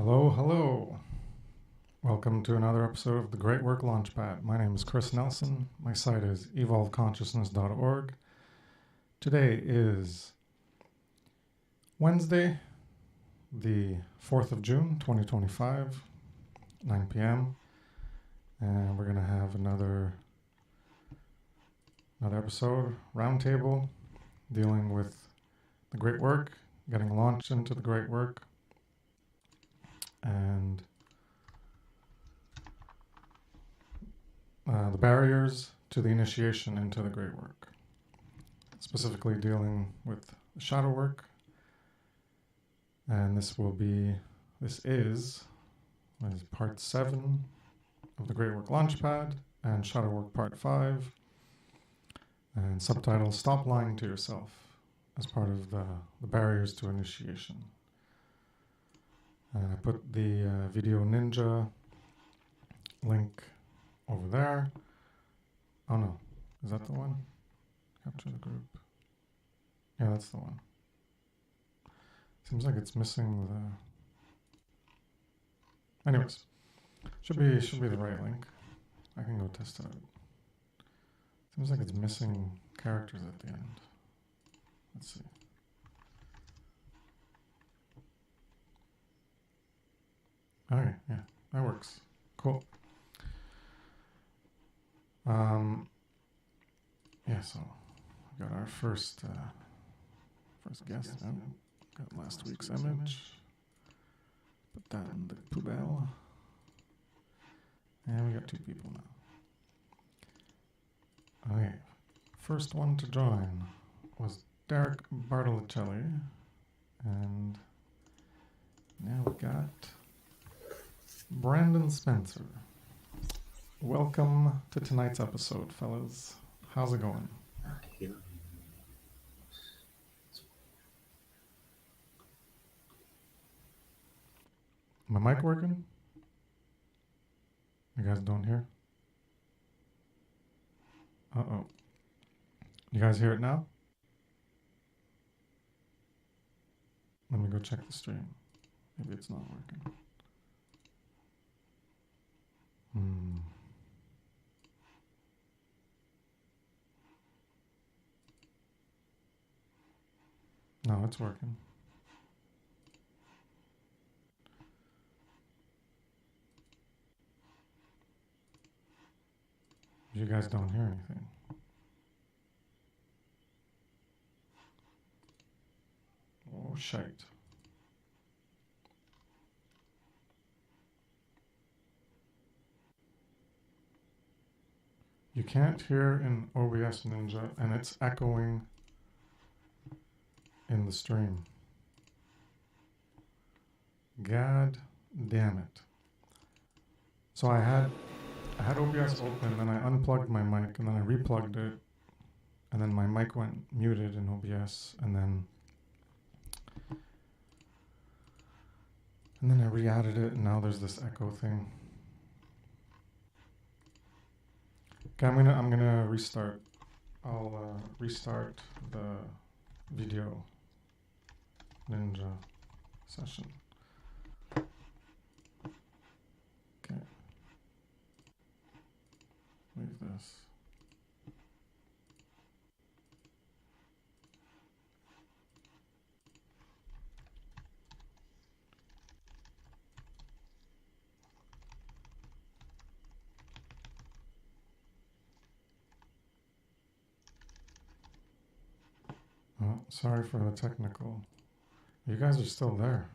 Hello, hello. Welcome to another episode of the Great Work Launchpad. My name is Kris Nelson. My site is evolveconsciousness.org. Today is Wednesday, the 4th of June, 2025, 9 p.m. And we're going to have another episode, roundtable, dealing with the great work, getting launched into the great work, and the barriers to the initiation into the great work, specifically dealing with the shadow work. And this is part 7 of the Great Work Launchpad and Shadow Work Part 5, and subtitle Stop Lying to Yourself, as part of the barriers to initiation. And I put the Video Ninja link over there. Oh no, is that the one? Capture the group. Yeah, that's the one. Seems like it's missing the... Anyways, should be the right link. I can go test it out. Seems like it's missing characters at the end. Let's see. Okay, yeah, that works. Cool. Yeah, so we got our first guest. Got last week's image. Put that in the poubelle. And we got 2 people now. Okay, first one to join was Derek Bartolacelli, and now we got Brandon Spencer. Welcome to tonight's episode, fellas. How's it going? My mic working? You guys don't hear? Uh-oh. You guys hear it now? Let me go check the stream. Maybe it's not working. No, it's working. You guys don't hear anything. Oh, shite. You can't hear in OBS Ninja, and it's echoing in the stream. God damn it. So I had OBS open, and I unplugged my mic, and then I replugged it, and then my mic went muted in OBS, and then I re-added it, and now there's this echo thing. Okay, I'm gonna restart. I'll restart the Video Ninja session. Okay. Leave this. Oh, sorry for the technical. You guys are still there,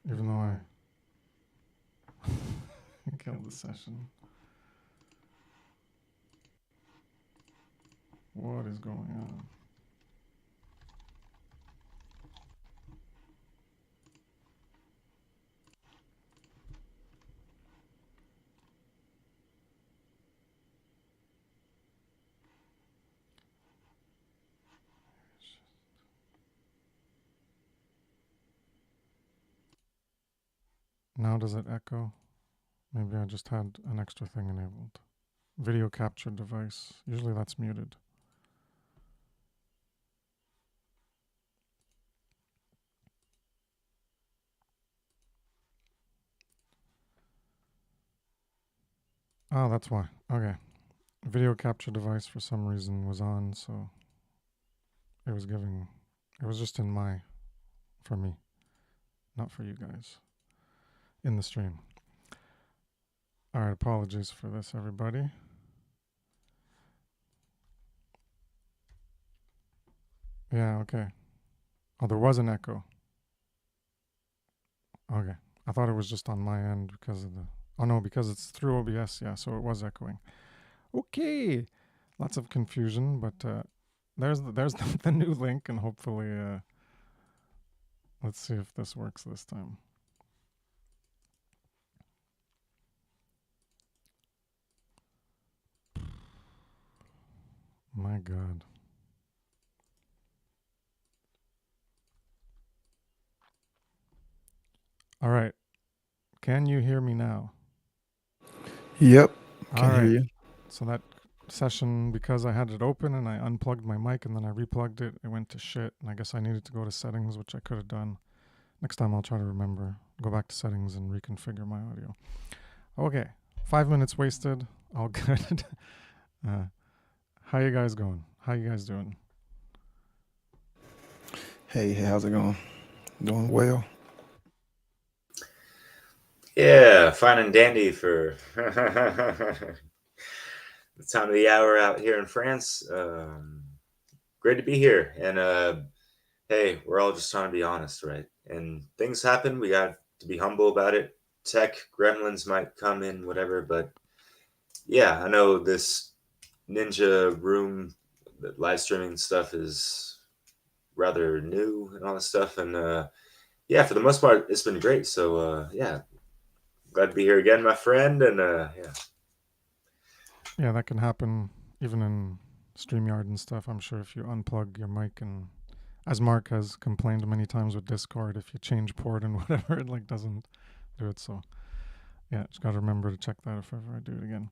even though I killed the session. What is going on? Now does it echo? Maybe I just had an extra thing enabled. Video capture device. Usually that's muted. Oh, that's why. Okay. Video capture device for some reason was on, so it was giving. It was just in my. For me, not for you guys. In the stream. Alright, apologies for this, everybody. Yeah, okay. Oh, there was an echo. Okay. I thought it was just on my end because of the. Oh no, because it's through OBS, yeah, so it was echoing. Okay. Lots of confusion, but there's the new link, and hopefully, let's see if this works this time. My God. All right. Can you hear me now? Yep, All can hear right. you. So that session, because I had it open and I unplugged my mic and then I replugged it, it went to shit. And I guess I needed to go to settings, which I could have done. Next time I'll try to remember, go back to settings and reconfigure my audio. Okay. 5 minutes wasted. All good. How you guys going? How you guys doing? Hey, how's it going? Doing well. Yeah, fine and dandy for the time of the hour out here in France. Great to be here. And hey, we're all just trying to be honest, right? And things happen. We got to be humble about it. Tech gremlins might come in, whatever. But yeah, I know this Ninja Room live streaming stuff is rather new and all this stuff. And yeah, for the most part, it's been great. So yeah, glad to be here again, my friend. And yeah. Yeah, that can happen even in StreamYard and stuff. I'm sure if you unplug your mic and as Mark has complained many times with Discord, if you change port and whatever, it like doesn't do it. So yeah, just gotta remember to check that if ever I do it again.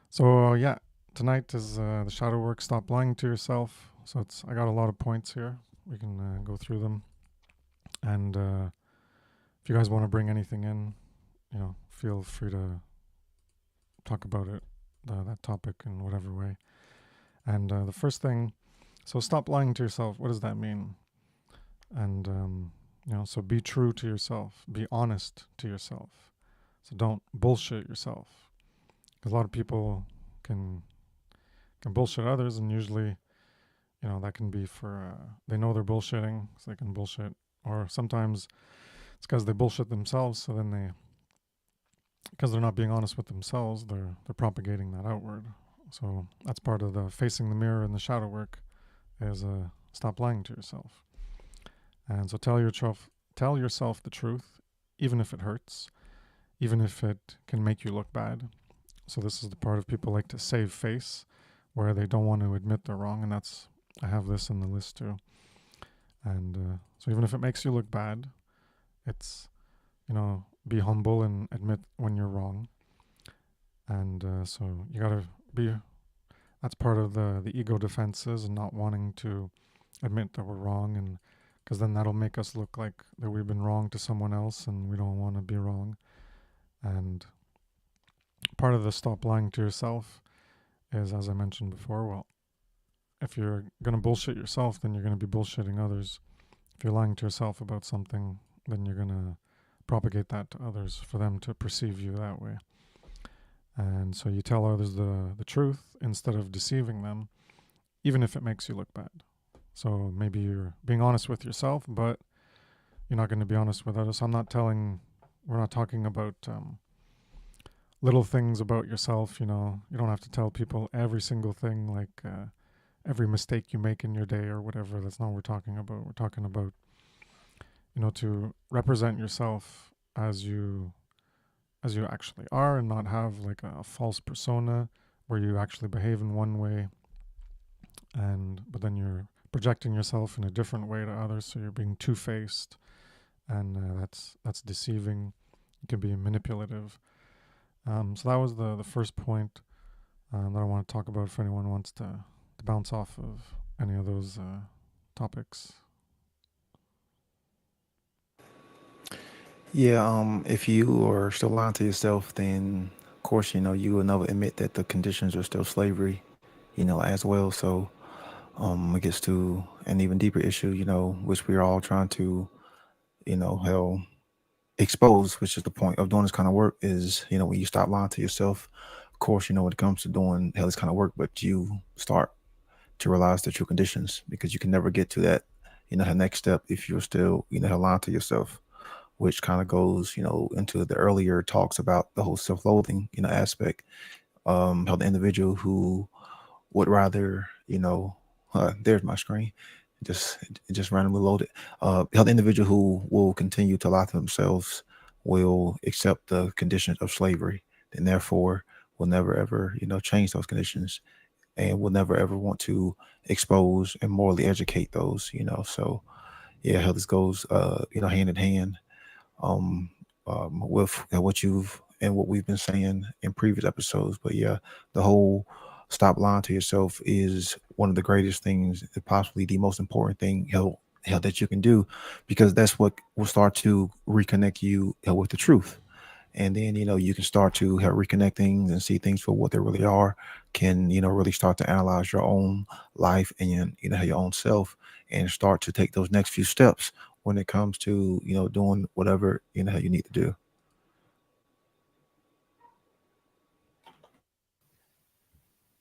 So yeah, tonight is the shadow work. Stop lying to yourself. So it's I got a lot of points here. We can go through them, and if you guys want to bring anything in, feel free to talk about it, that topic in whatever way. And the first thing, so stop lying to yourself. What does that mean? And so be true to yourself. Be honest to yourself. So don't bullshit yourself. Because a lot of people can bullshit others, and usually, that can be for they know they're bullshitting, so they can bullshit. Or sometimes it's because they bullshit themselves. So then because they're not being honest with themselves, they're propagating that outward. So that's part of the facing the mirror and the shadow work is stop lying to yourself. And so tell yourself the truth, even if it hurts, even if it can make you look bad. So this is the part of people like to save face, where they don't want to admit they're wrong, and I have this in the list too. And so even if it makes you look bad, it's be humble and admit when you're wrong. And so you gotta be. That's part of the ego defenses and not wanting to admit that we're wrong, and because then that'll make us look like that we've been wrong to someone else, and we don't want to be wrong. And part of the stop lying to yourself is, as I mentioned before, well, if you're going to bullshit yourself, then you're going to be bullshitting others. If you're lying to yourself about something, then you're going to propagate that to others for them to perceive you that way. And so you tell others the truth instead of deceiving them, even if it makes you look bad. So maybe you're being honest with yourself, but you're not going to be honest with others. We're not talking about little things about yourself. You don't have to tell people every single thing, like every mistake you make in your day or whatever. That's not what we're talking about. We're talking about, to represent yourself as you actually are, and not have like a false persona where you actually behave in one way, but then you're projecting yourself in a different way to others. So you're being two-faced, and that's deceiving. It can be manipulative. So that was the first point that I want to talk about. If anyone wants to bounce off of any of those topics. Yeah, if you are still lying to yourself, then of course, you will never admit that the conditions are still slavery, as well. So it gets to an even deeper issue, which we're all trying to, hell, expose, which is the point of doing this kind of work is, when you stop lying to yourself, of course, when it comes to doing hell, this kind of work, but you start to realize the true conditions because you can never get to that, the next step if you're still, lying to yourself, which kind of goes, into the earlier talks about the whole self-loathing, aspect. How the individual who would rather, there's my screen, it just randomly loaded. How the individual who will continue to lie to themselves will accept the conditions of slavery, and therefore will never ever, change those conditions, and will never ever want to expose and morally educate those, So yeah, how this goes, hand in hand, um, with what you've and what we've been saying in previous episodes. But yeah, the whole stop lying to yourself is one of the greatest things, possibly the most important thing, that you can do, because that's what will start to reconnect you with the truth. And then you can start to reconnect things and see things for what they really are. Can really start to analyze your own life and your own self, and start to take those next few steps when it comes to doing whatever you need to do.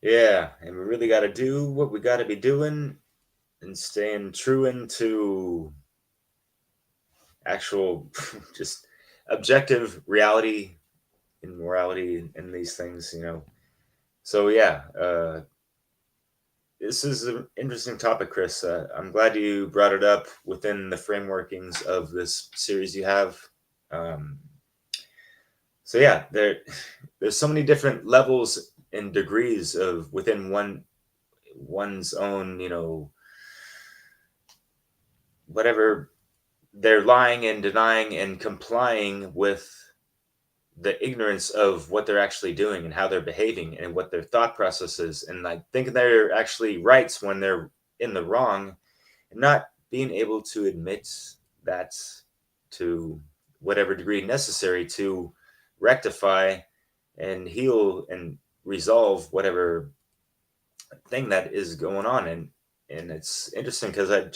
Yeah, and we really got to do what we got to be doing and staying true into actual, just objective reality and morality and these things. So yeah, this is an interesting topic, Kris. I'm glad you brought it up within the frameworkings of this series you have. Um, so yeah, there's so many different levels and degrees of within one's own, whatever they're lying and denying and complying with the ignorance of what they're actually doing and how they're behaving and what their thought process is, and like thinking they're actually rights when they're in the wrong, and not being able to admit that to whatever degree necessary to rectify and heal and resolve whatever thing that is going on. And it's interesting because I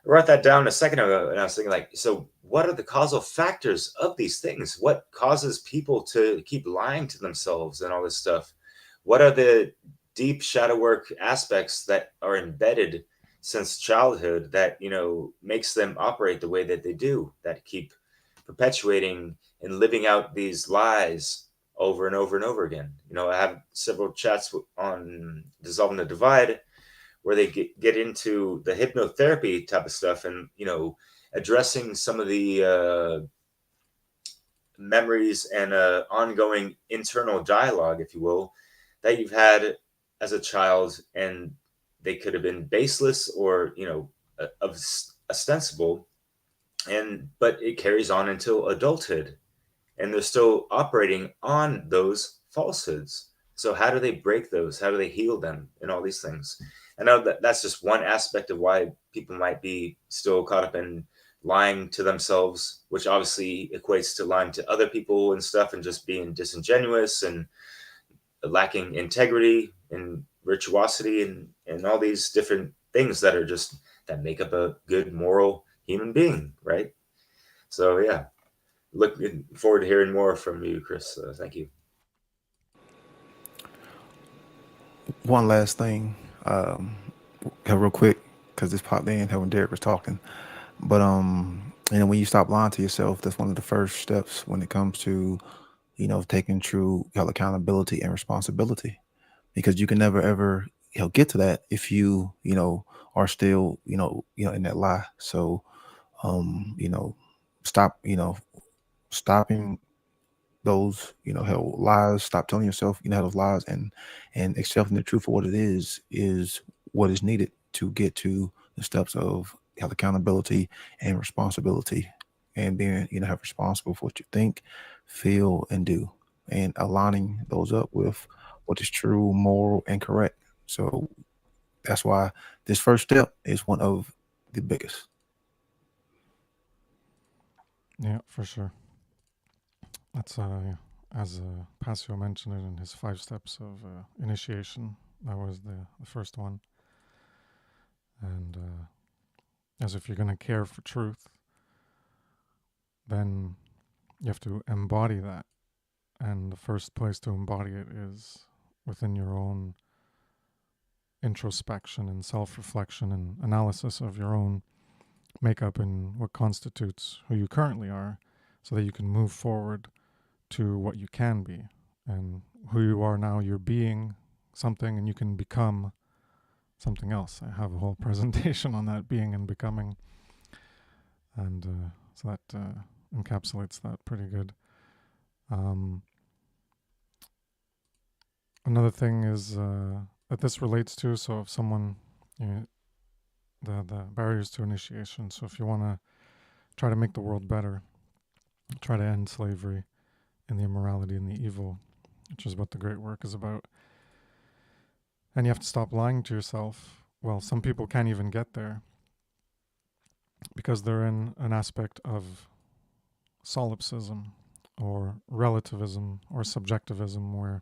wrote that down a second ago, and I was thinking, like, so what are the causal factors of these things? What causes people to keep lying to themselves and all this stuff? What are the deep shadow work aspects that are embedded since childhood that makes them operate the way that they do, that keep perpetuating and living out these lies over and over and over again? I have several chats on dissolving the divide where they get into the hypnotherapy type of stuff, and addressing some of the memories and ongoing internal dialogue, if you will, that you've had as a child, and they could have been baseless or of ostensible, and but it carries on until adulthood, and they're still operating on those falsehoods. So how do they break those? How do they heal them? And all these things. I know that that's just one aspect of why people might be still caught up in lying to themselves, which obviously equates to lying to other people and stuff, and just being disingenuous and lacking integrity and virtuosity, and all these different things that are just that make up a good moral human being, right? So yeah, looking forward to hearing more from you, Kris. Thank you. One last thing, real quick, because this popped in when Derek was talking. But when you stop lying to yourself, that's one of the first steps when it comes to taking true accountability and responsibility, because you can never ever get to that if you are still in that lie. So stop stopping those hell lies. Stop telling yourself those lies, and accepting the truth for what it is what is needed to get to the steps of health accountability and responsibility, and being have responsible for what you think, feel, and do, and aligning those up with what is true, moral, and correct. So that's why this first step is one of the biggest. Yeah, for sure. That's as Passio mentioned it in his 5 steps of initiation. That was the first one. And as if you're going to care for truth, then you have to embody that. And the first place to embody it is within your own introspection and self-reflection and analysis of your own makeup and what constitutes who you currently are, so that you can move forward to what you can be. And who you are now, you're being something, and you can become something else. I have a whole presentation on that, being and becoming. And so that encapsulates that pretty good. Another thing is that this relates to, so if someone, the barriers to initiation. So if you want to try to make the world better, try to end slavery and the immorality and the evil, which is what the great work is about. And you have to stop lying to yourself. Well, some people can't even get there because they're in an aspect of solipsism or relativism or subjectivism, where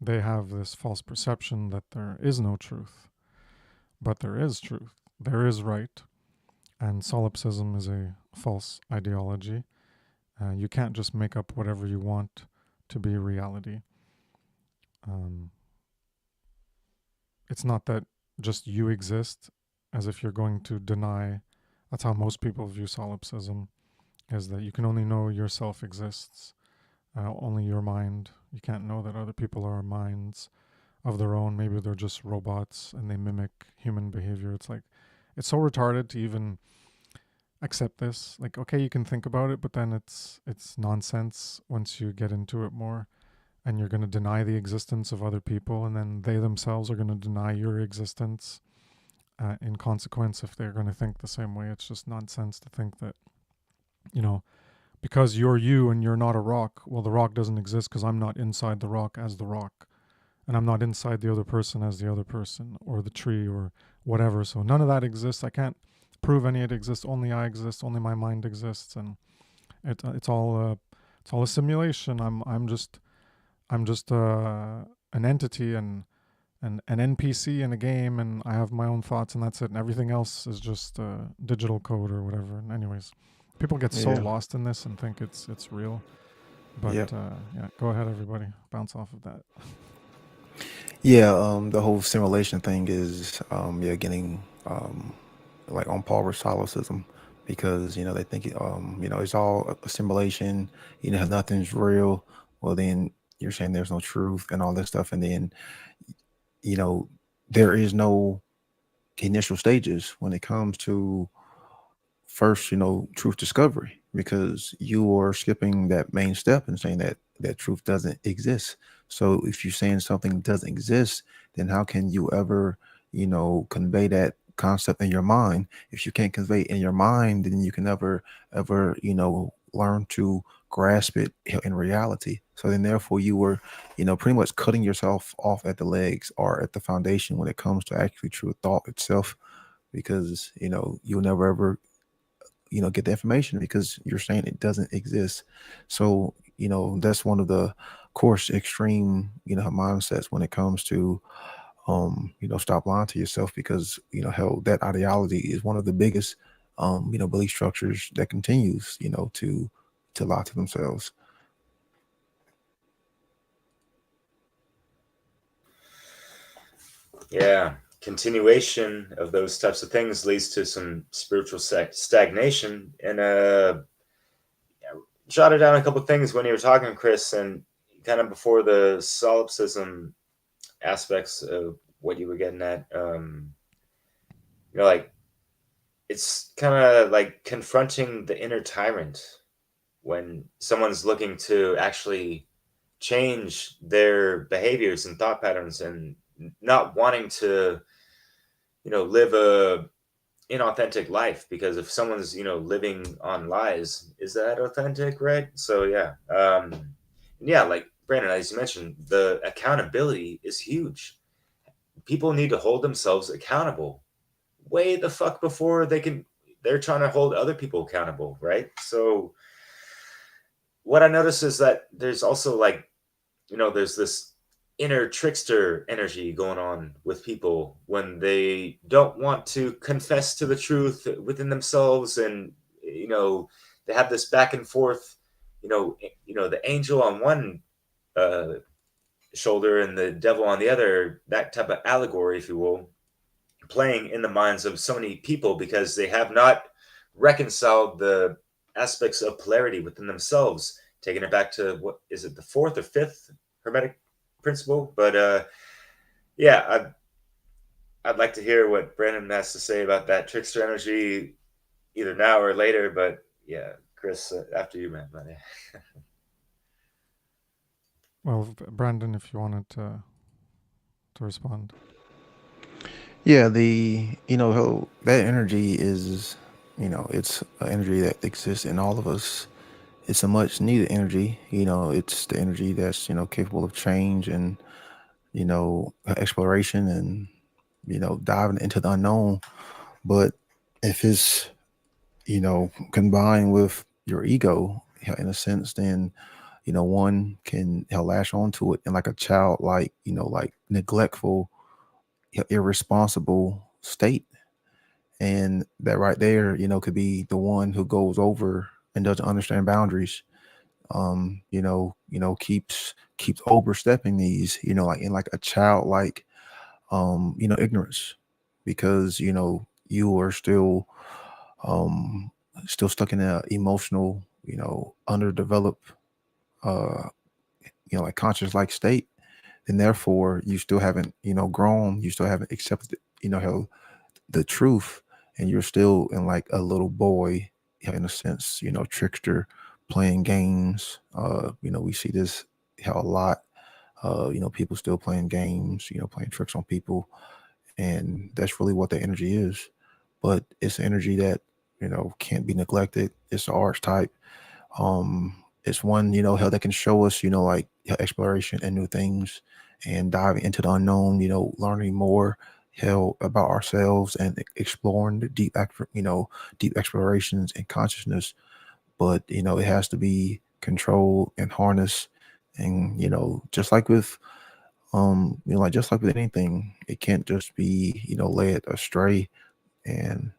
they have this false perception that there is no truth. But there is truth. There is right. And solipsism is a false ideology. You can't just make up whatever you want to be reality. It's not that just you exist, as if you're going to deny. That's how most people view solipsism, is that you can only know yourself exists, only your mind. You can't know that other people are minds of their own. Maybe they're just robots and they mimic human behavior. It's like, it's so retarded to even accept this. Like, okay, you can think about it, but then it's nonsense once you get into it more. And you're going to deny the existence of other people, and then they themselves are going to deny your existence in consequence if they're going to think the same way. It's just nonsense to think that, because you're you and you're not a rock, well, the rock doesn't exist because I'm not inside the rock as the rock. And I'm not inside the other person as the other person, or the tree, or whatever. So none of that exists. I can't prove any of it exists. Only I exist. Only my mind exists, and it's all a simulation. I'm just an entity and an NPC in a game, and I have my own thoughts, and that's it. And everything else is just digital code or whatever. And anyways, people get so lost in this and think it's real. But yeah, go ahead, everybody, bounce off of that. Yeah, the whole simulation thing is, getting like on par with solipsism, because they think it's all a simulation. Nothing's real. Well, then you're saying there's no truth and all this stuff, and then there is no initial stages when it comes to first truth discovery, because you are skipping that main step and saying that truth doesn't exist. So if you're saying something doesn't exist, then how can you ever convey that concept in your mind? If you can't convey it in your mind, then you can never ever learn to grasp it in reality. So then therefore you were pretty much cutting yourself off at the legs or at the foundation when it comes to actually true thought itself, because you'll never ever get the information because you're saying it doesn't exist. So that's one of the course extreme mindsets when it comes to stop lying to yourself, because hell, that ideology is one of the biggest belief structures that continues to lie to themselves. Yeah, continuation of those types of things leads to some spiritual stagnation. And jotted down a couple of things when you were talking, Kris, and kind of before the solipsism aspects of what you were getting at. Like, it's kind of like confronting the inner tyrant when someone's looking to actually change their behaviors and thought patterns, and not wanting to live a inauthentic life, because if someone's living on lies, is that authentic, right? So yeah, like Brandon, as you mentioned, the accountability is huge. People need to hold themselves accountable way the fuck before they're trying to hold other people accountable, right? So, yeah, like Brandon, as you mentioned, the accountability is huge. People need to hold themselves accountable way the fuck before they're trying to hold other people accountable, right? So, yeah, like Brandon, as you mentioned, the accountability is huge. People need to hold themselves accountable way the fuck before they're trying to hold other people accountable, right? So, what I notice is that there's also like, there's this inner trickster energy going on with people when they don't want to confess to the truth within themselves, and they have this back and forth, the angel on one uh, shoulder and the devil on the other, that type of allegory, if you will, playing in the minds of so many people because they have not reconciled the aspects of polarity within themselves, taking it back to, what is it, the fourth or fifth hermetic principle. But yeah, I'd like to hear what Brandon has to say about that trickster energy, either now or later. But yeah, Kris, after you, man. Well, Brandon, if you wanted to respond. Yeah, that energy is, it's an energy that exists in all of us. It's a much needed energy. It's the energy that's capable of change and exploration and diving into the unknown. But if it's combined with your ego, in a sense, then one can lash onto it in like a child, like neglectful, irresponsible state. And that right there, could be the one who goes over and doesn't understand boundaries. Keeps overstepping these, like in like a childlike, ignorance, because you are um, still stuck in a emotional, underdeveloped, uh, like conscious like state, and therefore you still haven't, grown, you still haven't accepted, how the truth, and you're still in like a little boy, in a sense, trickster playing games. We see this a lot. People still playing games, playing tricks on people, and that's really what the energy is. But it's energy that can't be neglected. It's the archetype. It's one, how that can show us, like exploration and new things, and diving into the unknown, learning more hell about ourselves and exploring the deep explorations and consciousness. But it has to be controlled and harnessed, and just like with like just like with anything, it can't just be led astray and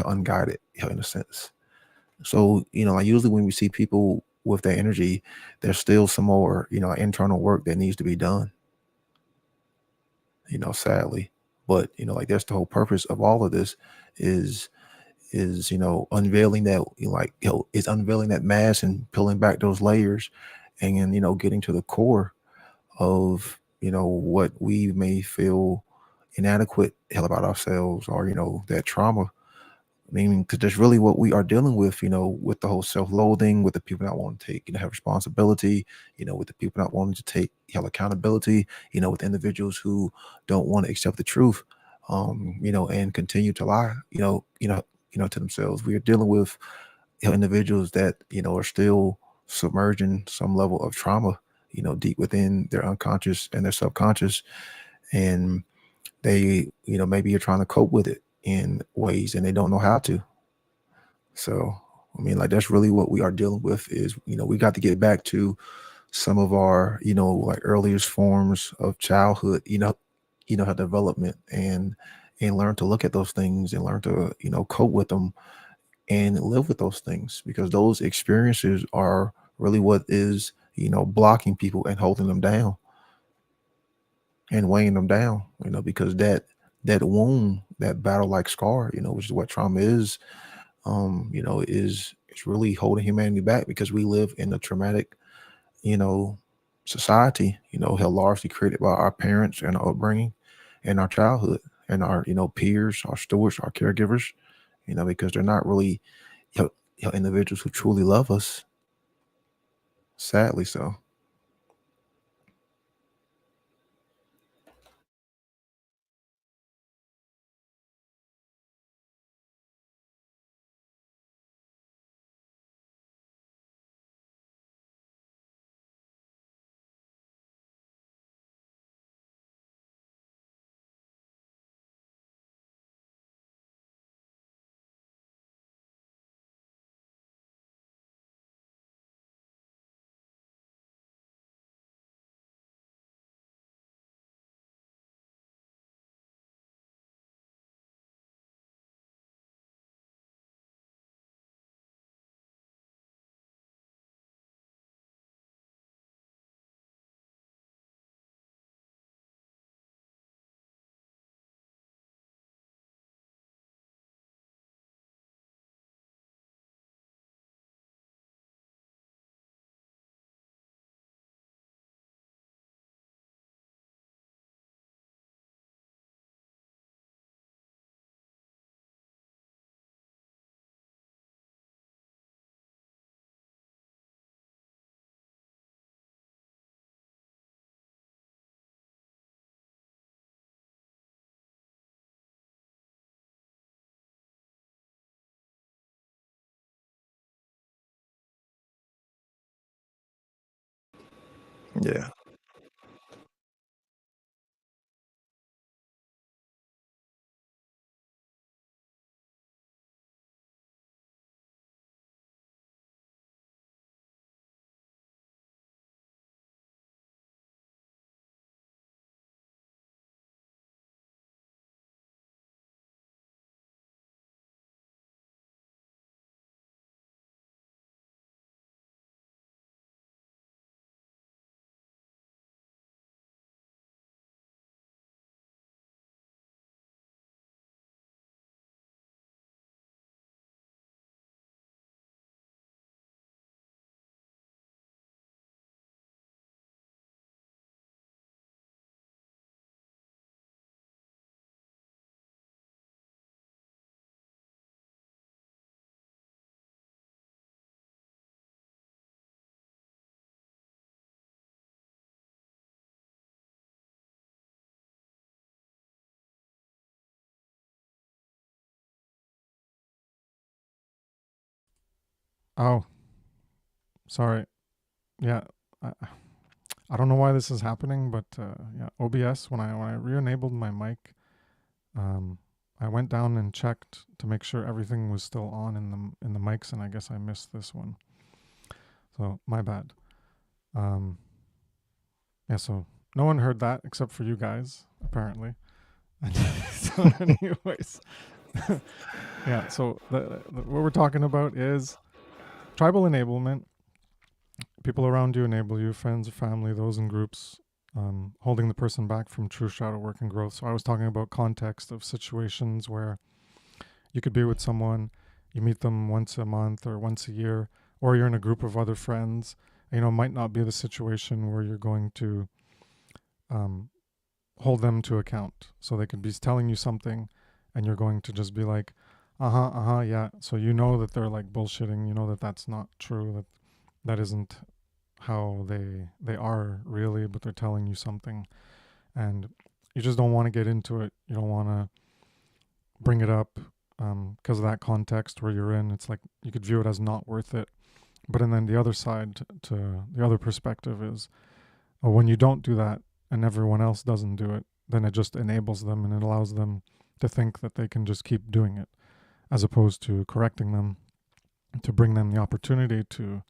unguided, in a sense. So, like usually when we see people with that energy, there's still some more, internal work that needs to be done, sadly. But, like that's the whole purpose of all of this is unveiling that, is unveiling that mask and peeling back those layers, and then, getting to the core of, what we may feel inadequate about ourselves, or, that trauma. I mean, because that's really what we are dealing with, with the whole self-loathing, with the people not wanting to take, have responsibility, with the people not wanting to take accountability, with individuals who don't want to accept the truth, and continue to lie, to themselves. We are dealing with individuals that, are still submerging some level of trauma, deep within their unconscious and their subconscious. And they, maybe you're trying to cope with it in ways and they don't know how to. So, I mean, like that's really what we are dealing with is, we got to get back to some of our, like earliest forms of childhood, development, and learn to look at those things and learn to, cope with them and live with those things, because those experiences are really what is, blocking people and holding them down and weighing them down, because that wound, that battle like scar, which is what trauma is, is it's really holding humanity back, because we live in a traumatic, you know, society, held largely created by our parents and our upbringing and our childhood and our, peers, our stewards, our caregivers, because they're not really, individuals who truly love us, sadly so. Yeah. Oh, sorry. Yeah, I, I don't know why this is happening, but yeah, OBS. When I re-enabled my mic, um, I went down and checked to make sure everything was still on in the mics, and I guess I missed this one. So my bad. Um, yeah, so no one heard that except for you guys, apparently. So, anyways, yeah. So what we're talking about is tribal enablement. People around you enable you, friends, family, those in groups, holding the person back from true shadow work and growth. So I was talking about context of situations where you could be with someone, you meet them once a month or once a year, or you're in a group of other friends. You know, it might not be the situation where you're going to um, hold them to account. So they could be telling you something, and you're going to just be like, yeah. So you know that they're like bullshitting. You know that that's not true. That isn't how they are really, but they're telling you something, and you just don't want to get into it. You don't want to bring it up because of that context where you're in. It's like you could view it as not worth it. But and then the other side to the other perspective is when you don't do that and everyone else doesn't do it, then it just enables them and it allows them to think that they can just keep doing it, as opposed to correcting them, to bring them the opportunity to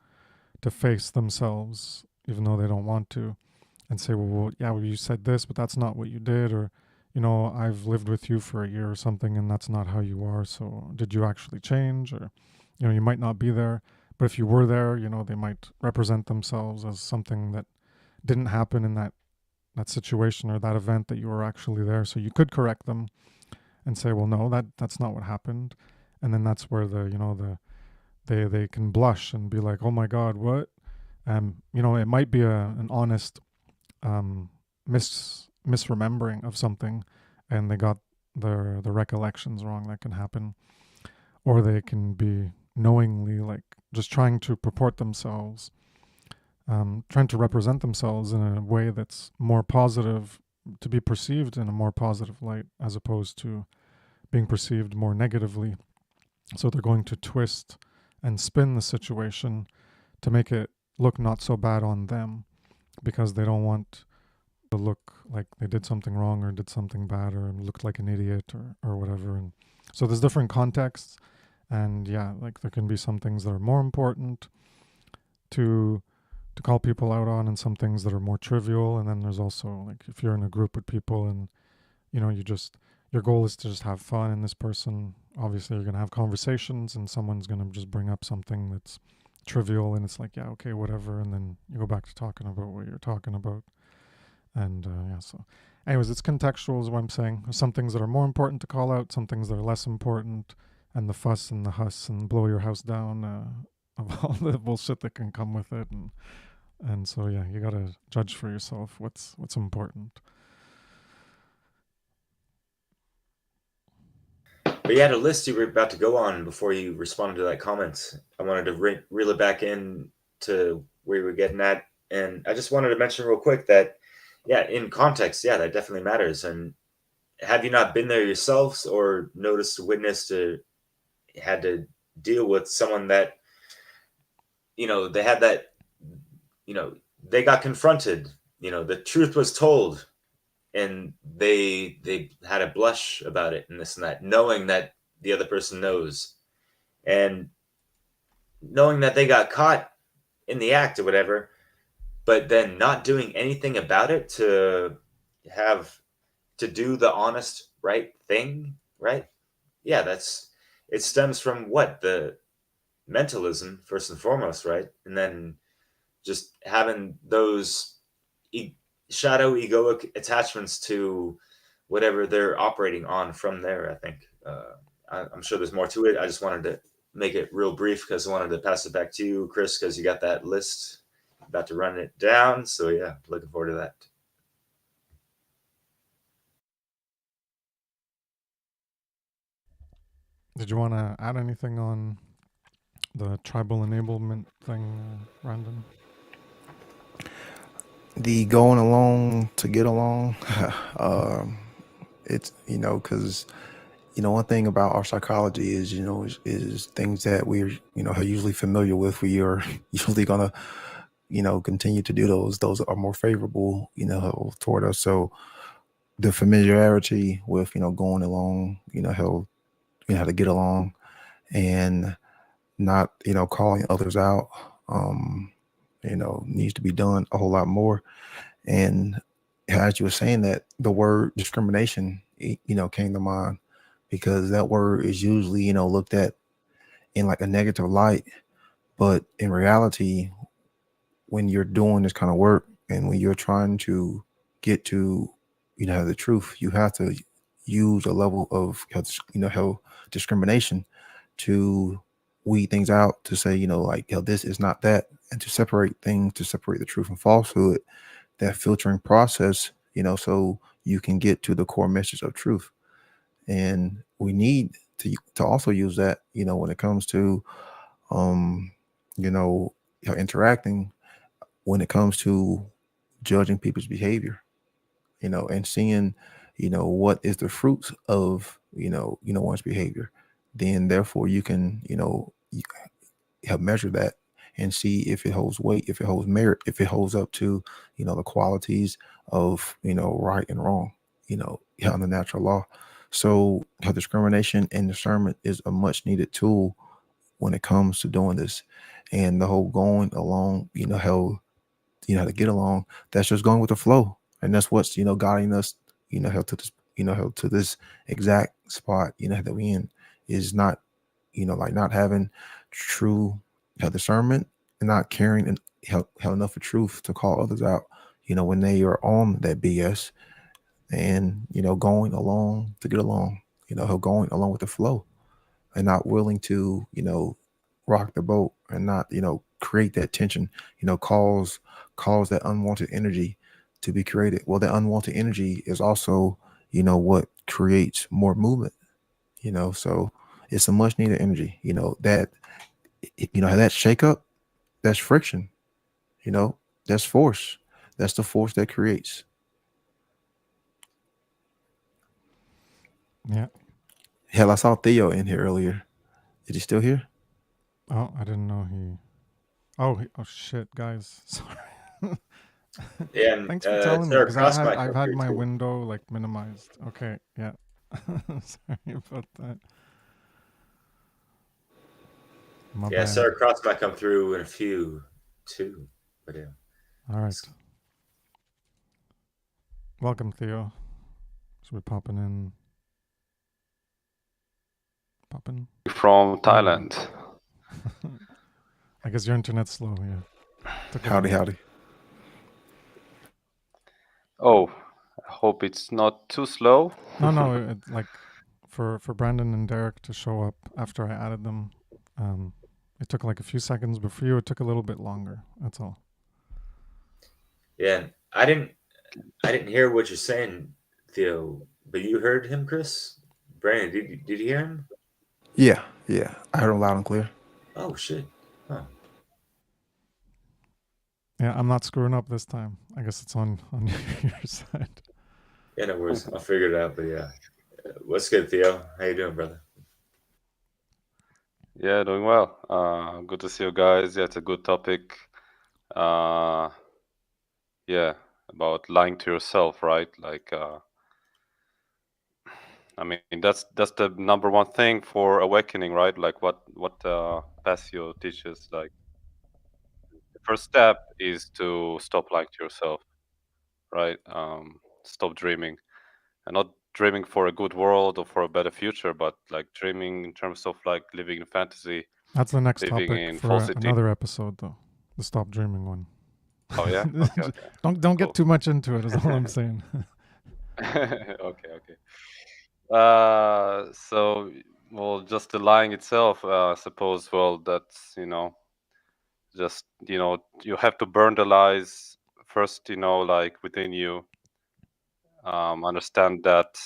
face themselves, even though they don't want to, and say, well, yeah, well, you said this, but that's not what you did, or, you know, I've lived with you for a year or something, and that's not how you are. So did you actually change? Or, you know, you might not be there, but if you were there, you know, they might represent themselves as something that didn't happen in that situation or that event that you were actually there. So you could correct them and say, well, no, that's not what happened. And then that's where they can blush and be like, oh my God, what? You know, it might be an honest um, misremembering of something, and they got the recollections wrong. That can happen, or they can be knowingly like just trying to purport themselves, trying to represent themselves in a way that's more positive, to be perceived in a more positive light, as opposed to being perceived more negatively. So they're going to twist and spin the situation to make it look not so bad on them, because they don't want to look like they did something wrong or did something bad or looked like an idiot or whatever. And so there's different contexts, and yeah, like there can be some things that are more important to call people out on, and some things that are more trivial. And then there's also like if you're in a group with people and you know your goal is to just have fun, and this person, obviously you're going to have conversations and someone's going to just bring up something that's trivial, and it's like, yeah, okay, whatever, and then you go back to talking about what you're talking about. And yeah, so anyways, it's contextual is what I'm saying. There's some things that are more important to call out, some things that are less important, and the fuss and the huss and blow your house down of all the bullshit that can come with it. And so yeah, you gotta judge for yourself what's important. But you had a list you were about to go on before you responded to that comment. I wanted to reel it back in to where you were getting at. And I just wanted to mention real quick that, yeah, in context, yeah, that definitely matters. And have you not been there yourselves or noticed, witnessed, had to deal with someone that, you know, they had that, you know, they got confronted. The truth was told, and they had a blush about it and this and that, knowing that the other person knows, and knowing that they got caught in the act or whatever, but then not doing anything about it to do the honest right thing, right? Yeah, it stems from what? The mentalism, first and foremost, right? And then just having those shadow egoic attachments to whatever they're operating on from there. I think I'm sure there's more to it. I just wanted to make it real brief because I wanted to pass it back to you, Kris, because you got that list, about to run it down. So yeah, looking forward to that. Did you want to add anything on the tribal enablement thing, Brandon? The going along to get along, it's, because, one thing about our psychology is, is things that we're, are usually familiar with. We are usually going to, continue to do those. Those are more favorable, toward us. So the familiarity with, going along, how to get along and not, calling others out, needs to be done a whole lot more. And as you were saying that, the word discrimination, came to mind, because that word is usually, looked at in like a negative light. But in reality, when you're doing this kind of work and when you're trying to get to, the truth, you have to use a level of, how discrimination to weed things out, to say, like, this is not that, and to separate things, to separate the truth and falsehood, that filtering process, so you can get to the core message of truth. And we need to also use that, when it comes to, um, interacting, when it comes to judging people's behavior, and seeing, what is the fruits of, one's behavior. Then therefore you can, help measure that and see if it holds weight, if it holds merit, if it holds up to, the qualities of, right and wrong, on the natural law. So discrimination and discernment is a much needed tool when it comes to doing this. And the whole going along, how to get along, that's just going with the flow. And that's what's, guiding us, how to this, how to this exact spot, that we in, is not, like not having true discernment and not caring and have enough of truth to call others out, when they are on that BS, and, going along to get along, going along with the flow, and not willing to, rock the boat, and not, create that tension, cause that unwanted energy to be created. Well, that unwanted energy is also, what creates more movement, so it's a much needed energy, that, that shake up, that's friction, that's force. That's the force that creates. Yeah. Hell, I saw Theo in here earlier. Is he still here? Oh, I didn't know he. Oh, shit, guys. Sorry. Yeah, and Thanks for telling me, Sarah because Cross might I've come had through my too. window like minimized. Okay, yeah. Sorry about that. My Yeah, bad. Sarah Cross might come through in a few too. But yeah. All right. Welcome, Theo. So we're popping in. Popping? From Thailand. I guess your internet's slow, yeah. Howdy. Oh, I hope it's not too slow. No, like for Brandon and Derek to show up after I added them, it took like a few seconds, but for you it took a little bit longer. That's all. Yeah, and I didn't hear what you're saying, Theo, but you heard him, Kris? Brandon, did you hear him? Yeah. I heard him loud and clear. Oh shit. Huh. Yeah, I'm not screwing up this time. I guess it's on your side. Yeah, no worries. I'll figure it out. But yeah, what's good, Theo? How you doing, brother? Yeah, doing well. Good to see you guys. Yeah, it's a good topic. yeah, about lying to yourself, right? Like, I mean, that's the number one thing for awakening, right? Like what Passio teaches. Like, the first step is to stop lying to yourself, right? Stop dreaming, and not dreaming for a good world or for a better future, but like dreaming in terms of like living in fantasy, That's the next living topic in for falsity. another episode, though. The stop dreaming one. Oh yeah, okay, Don't cool. get too much into it. Is all I'm saying. Okay. So, well, just the lying itself, I suppose. Well, that's just you have to burn the lies first. Like within you, understand that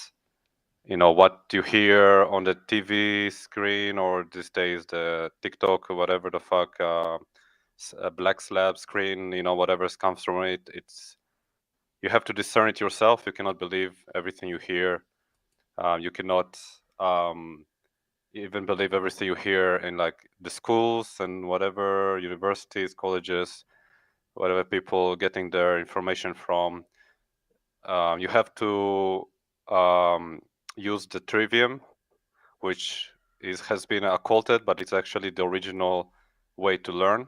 what you hear on the TV screen or these days the TikTok or whatever the fuck, black slab screen. Whatever comes from it. You have to discern it yourself. You cannot believe everything you hear. You cannot even believe everything you hear in like the schools and whatever universities, colleges, whatever people getting their information from. You have to use the trivium, which has been occulted, but it's actually the original way to learn.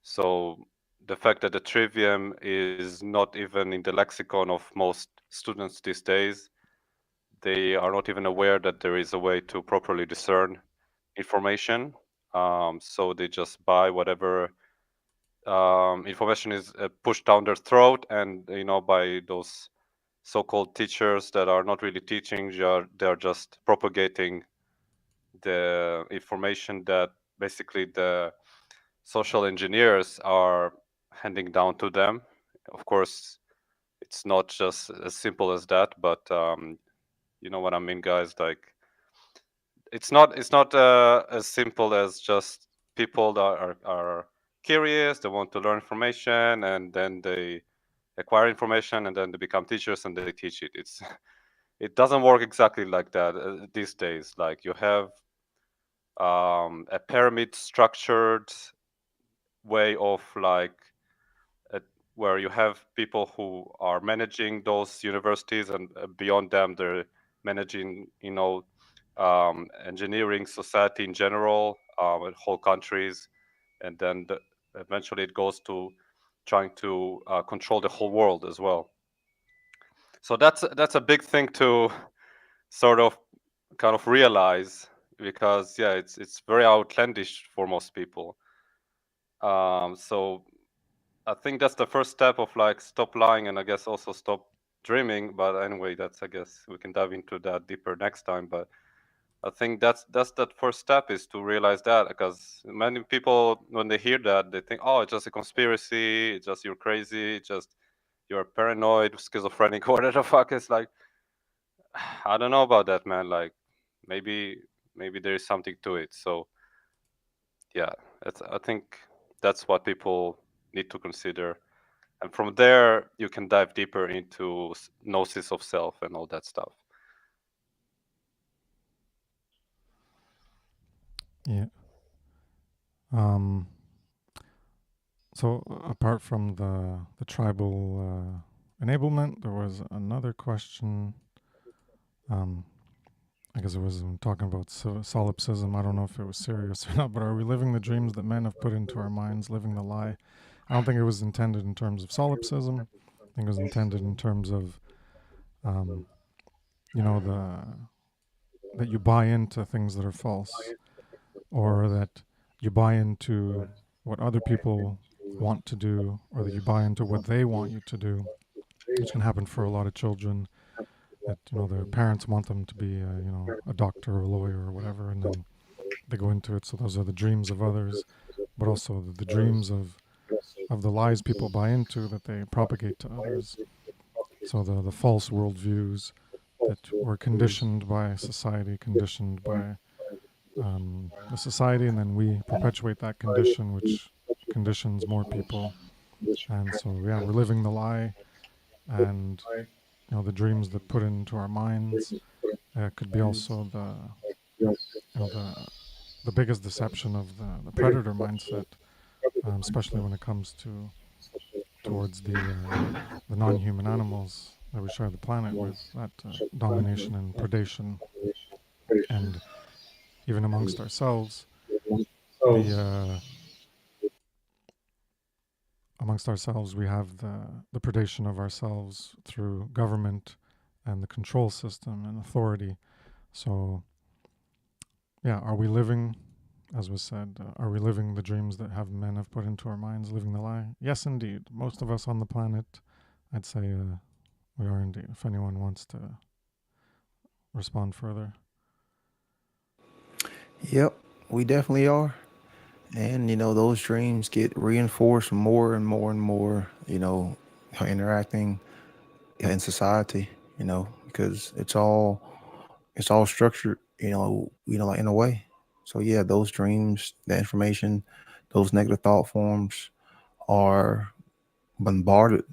So the fact that the trivium is not even in the lexicon of most students these days, they are not even aware that there is a way to properly discern information. So they just buy whatever information is pushed down their throat, and by those so-called teachers that are not really teaching, they are just propagating the information that basically the social engineers are handing down to them. Of course, it's not just as simple as that, but you know what I mean, guys. Like, it's not as simple as just people that are curious, they want to learn information, and then they acquire information, and then they become teachers and they teach it. It doesn't work exactly like that these days. Like, you have a pyramid structured way of like uh, where you have people who are managing those universities, and beyond them they're managing engineering society in general, in whole countries, and then eventually it goes to trying to control the whole world as well. So that's a big thing to sort of kind of realize, because yeah, it's very outlandish for most people. So I think that's the first step of like stop lying, and I guess also stop dreaming. But anyway, I guess we can dive into that deeper next time. But I think that's that first step, is to realize that, because many people, when they hear that, they think, oh, it's just a conspiracy, it's just you're crazy, it's just you're paranoid, schizophrenic, whatever the fuck. It's like, I don't know about that, man. Like, maybe there is something to it. So yeah, I think that's what people need to consider, and from there you can dive deeper into gnosis of self and all that stuff. Yeah. So apart from the tribal enablement, there was another question. I guess it was talking about solipsism. I don't know if it was serious or not, but are we living the dreams that men have put into our minds, living the lie? I don't think it was intended in terms of solipsism. I think it was intended in terms of, that you buy into things that are false, or that you buy into what other people want to do, or that you buy into what they want you to do, which can happen for a lot of children. That their parents want them to be, a doctor or a lawyer or whatever, and then they go into it. So those are the dreams of others, but also the dreams of the lies people buy into that they propagate to others. So the false worldviews that were conditioned by society, conditioned by the society, and then we perpetuate that condition, which conditions more people. And so yeah, we're living the lie, and the dreams that put into our minds could be also the biggest deception of the predator mindset, especially when it comes to towards the non-human animals that we share the planet with, that domination and predation, and even amongst ourselves, amongst ourselves we have the predation of ourselves through government and the control system and authority. So yeah, are we living, as was said, are we living the dreams that men have put into our minds, living the lie? Yes, indeed. Most of us on the planet, I'd say we are indeed. If anyone wants to respond further. Yep, we definitely are. And, those dreams get reinforced more and more and more, interacting in society, because it's all structured, like in a way. So yeah, those dreams, the information, those negative thought forms are bombarded,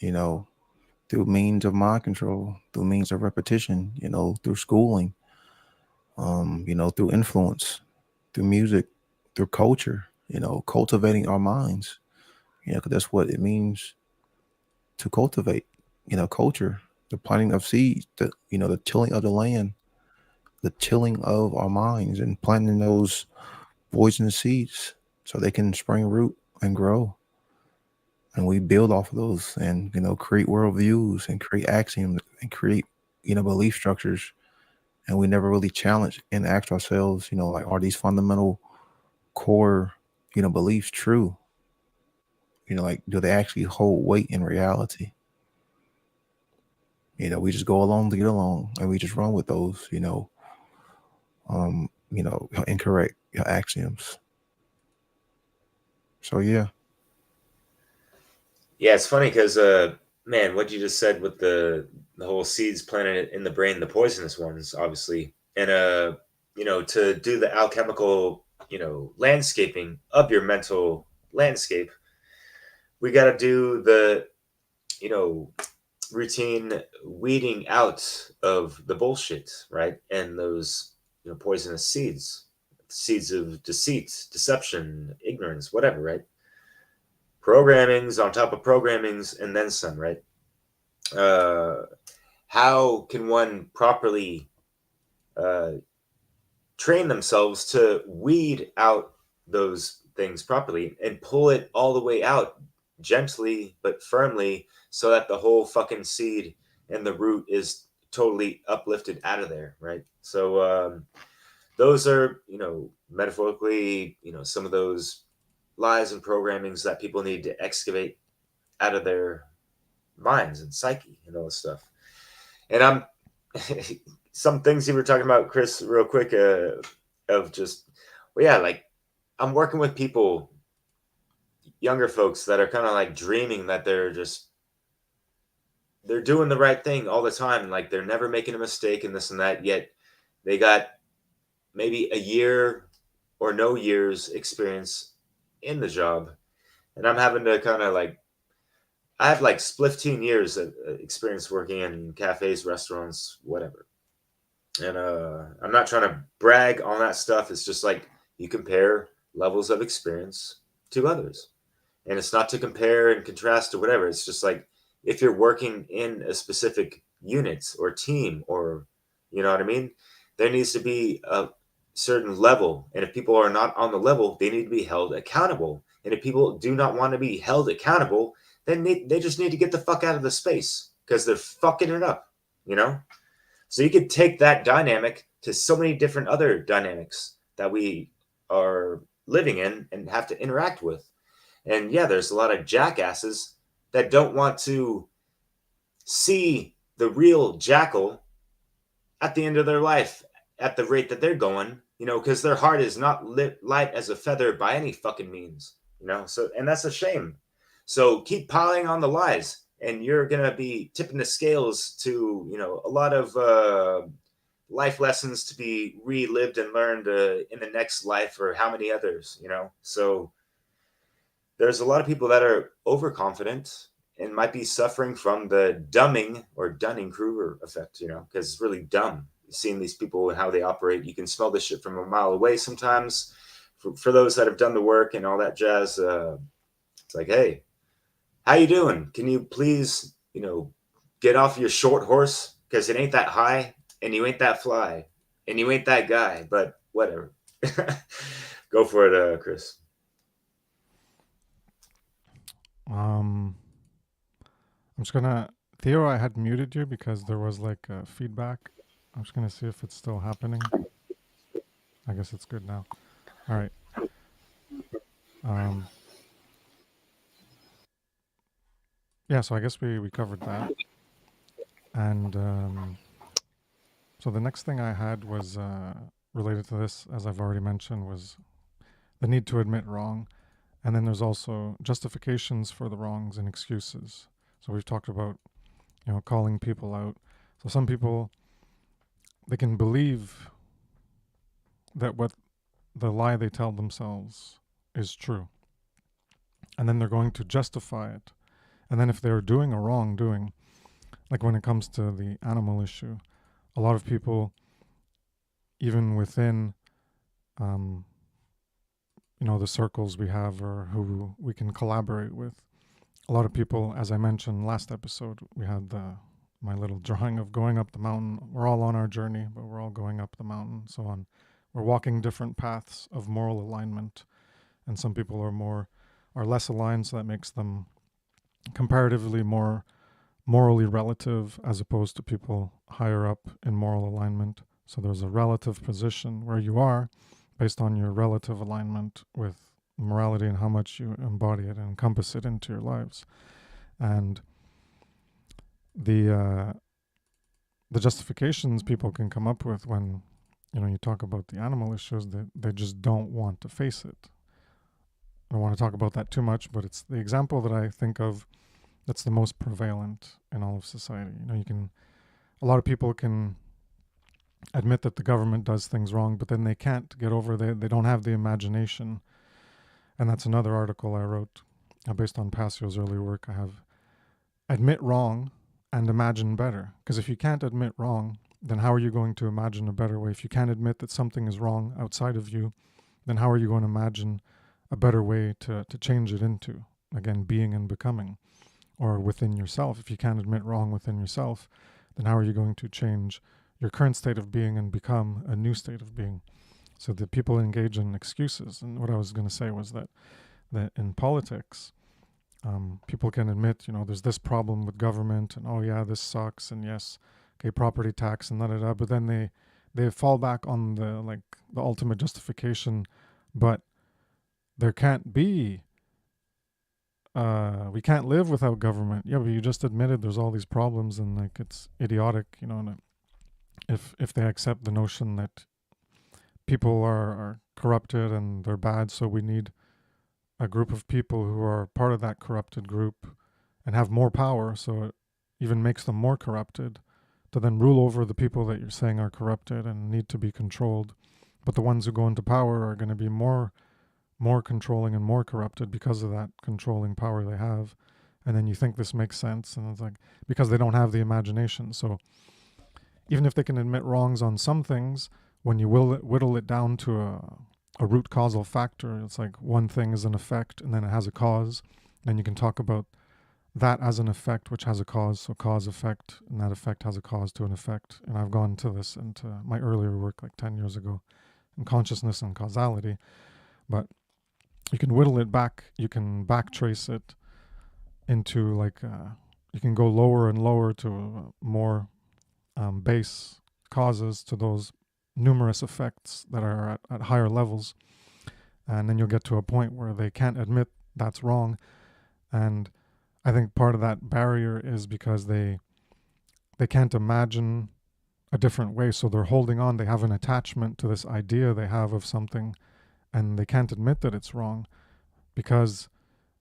through means of mind control, through means of repetition, through schooling, through influence, through music, through culture, cultivating our minds, because that's what it means to cultivate, culture, the planting of seeds, the tilling of the land, the tilling of our minds and planting those poisonous seeds so they can spring root and grow. And we build off of those and, create worldviews and create axioms and create, belief structures. And we never really challenge and ask ourselves, like, are these fundamental core, beliefs true? Like, do they actually hold weight in reality? We just go along to get along and we just run with those, incorrect axioms. So yeah. Yeah, it's funny because man, what you just said with the whole seeds planted in the brain, the poisonous ones, obviously, and to do the alchemical, landscaping of your mental landscape, we got to do the, routine weeding out of the bullshit, right? And those, poisonous seeds of deceit, deception, ignorance, whatever, right? Programmings on top of programmings and then some, right? How can one properly train themselves to weed out those things properly and pull it all the way out gently but firmly so that the whole fucking seed and the root is totally uplifted out of there, right? So those are, metaphorically, some of those lies and programmings that people need to excavate out of their minds and psyche and all this stuff. And I'm some things you were talking about, Kris, real quick, of just, well, yeah, like I'm working with people, younger folks that are kind of like dreaming that they're doing the right thing all the time. Like they're never making a mistake and this and that, yet they got maybe a year or no years experience in the job. And I'm having to kind of like, I have like 15 years of experience working in cafes, restaurants, whatever. And I'm not trying to brag on that stuff. It's just like you compare levels of experience to others. And it's not to compare and contrast or whatever. It's just like if you're working in a specific unit or team or, you know what I mean? There needs to be a certain level. And if people are not on the level, they need to be held accountable. And if people do not want to be held accountable, then they just need to get the fuck out of the space because they're fucking it up, So you could take that dynamic to so many different other dynamics that we are living in and have to interact with. And yeah, there's a lot of jackasses that don't want to see the real jackal at the end of their life at the rate that they're going, because their heart is not light as a feather by any fucking means, So, and that's a shame. So keep piling on the lies, and you're gonna be tipping the scales to, a lot of life lessons to be relived and learned in the next life, or how many others, So there's a lot of people that are overconfident and might be suffering from the dumbing or Dunning-Kruger effect, because it's really dumb seeing these people and how they operate. You can smell this shit from a mile away sometimes. For those that have done the work and all that jazz, it's like, hey, how you doing? Can you please, get off your short horse? Because it ain't that high, and you ain't that fly, and you ain't that guy, but whatever. Go for it, Kris. I'm just gonna, Theo, I had muted you because there was like feedback. I'm just gonna see if it's still happening. I guess it's good now. All right. Yeah, so I guess we covered that. And so the next thing I had was related to this, as I've already mentioned, was the need to admit wrong. And then there's also justifications for the wrongs and excuses. So we've talked about, calling people out. So some people, they can believe that what the lie they tell themselves is true. And then they're going to justify it. And then if they're doing a wrongdoing, like when it comes to the animal issue, a lot of people, even within, the circles we have or who we can collaborate with, a lot of people, as I mentioned last episode, we had my little drawing of going up the mountain. We're all on our journey, but we're all going up the mountain, so on. We're walking different paths of moral alignment, and some people are less aligned, so that makes them comparatively more morally relative as opposed to people higher up in moral alignment. So there's a relative position where you are based on your relative alignment with morality and how much you embody it and encompass it into your lives. And the justifications people can come up with when you talk about the animal issues, they just don't want to face it. I don't want to talk about that too much, but it's the example that I think of that's the most prevalent in all of society. A lot of people can admit that the government does things wrong, but then they can't get over, they don't have the imagination. And that's another article I wrote based on Passio's early work. I have admit wrong and imagine better. Because if you can't admit wrong, then how are you going to imagine a better way? If you can't admit that something is wrong outside of you, then how are you going to imagine a better way to change it into, again, being and becoming, or within yourself? If you can't admit wrong within yourself, then how are you going to change your current state of being and become a new state of being? So the people engage in excuses. And what I was going to say was that in politics, people can admit, there's this problem with government, and oh yeah, this sucks, and yes, okay, property tax and da-da-da, but then they fall back on the ultimate justification, but there can't be, we can't live without government. Yeah, but you just admitted there's all these problems, and it's idiotic, and if they accept the notion that people are corrupted and they're bad, so we need a group of people who are part of that corrupted group and have more power, so it even makes them more corrupted, to then rule over the people that you're saying are corrupted and need to be controlled. But the ones who go into power are going to be more controlling and more corrupted because of that controlling power they have. And then you think this makes sense, and it's because they don't have the imagination. So even if they can admit wrongs on some things, when you whittle it down to a root causal factor, it's like one thing is an effect and then it has a cause. Then you can talk about that as an effect which has a cause, so cause effect, and that effect has a cause to an effect. And I've gone to this into my earlier work 10 years ago in consciousness and causality. But you can whittle it back, you can backtrace it into you can go lower and lower to more base causes, to those numerous effects that are at higher levels. And then you'll get to a point where they can't admit that's wrong. And I think part of that barrier is because they can't imagine a different way. So they're holding on, they have an attachment to this idea they have of something, and they can't admit that it's wrong because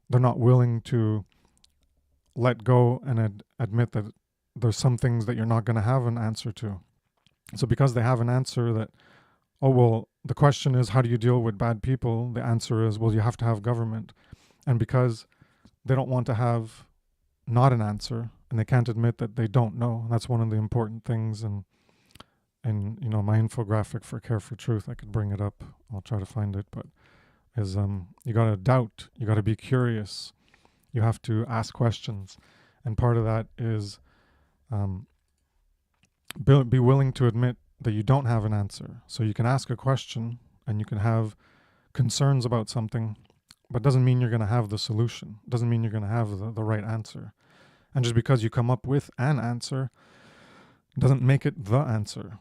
they're not willing to let go and admit that there's some things that you're not going to have an answer to. So because they have an answer that, oh, well, the question is, how do you deal with bad people? The answer is, well, you have to have government. And because they don't want to have not an answer, and they can't admit that they don't know, that's one of the important things. And my infographic for Care for Truth, I could bring it up. I'll try to find it, but is you got to doubt, you got to be curious, You have to ask questions. And part of that is be willing to admit that you don't have an answer. So you can ask a question and you can have concerns about something, but doesn't mean you're going to have the solution. Doesn't mean you're going to have the right answer. And just because you come up with an answer doesn't make it the answer.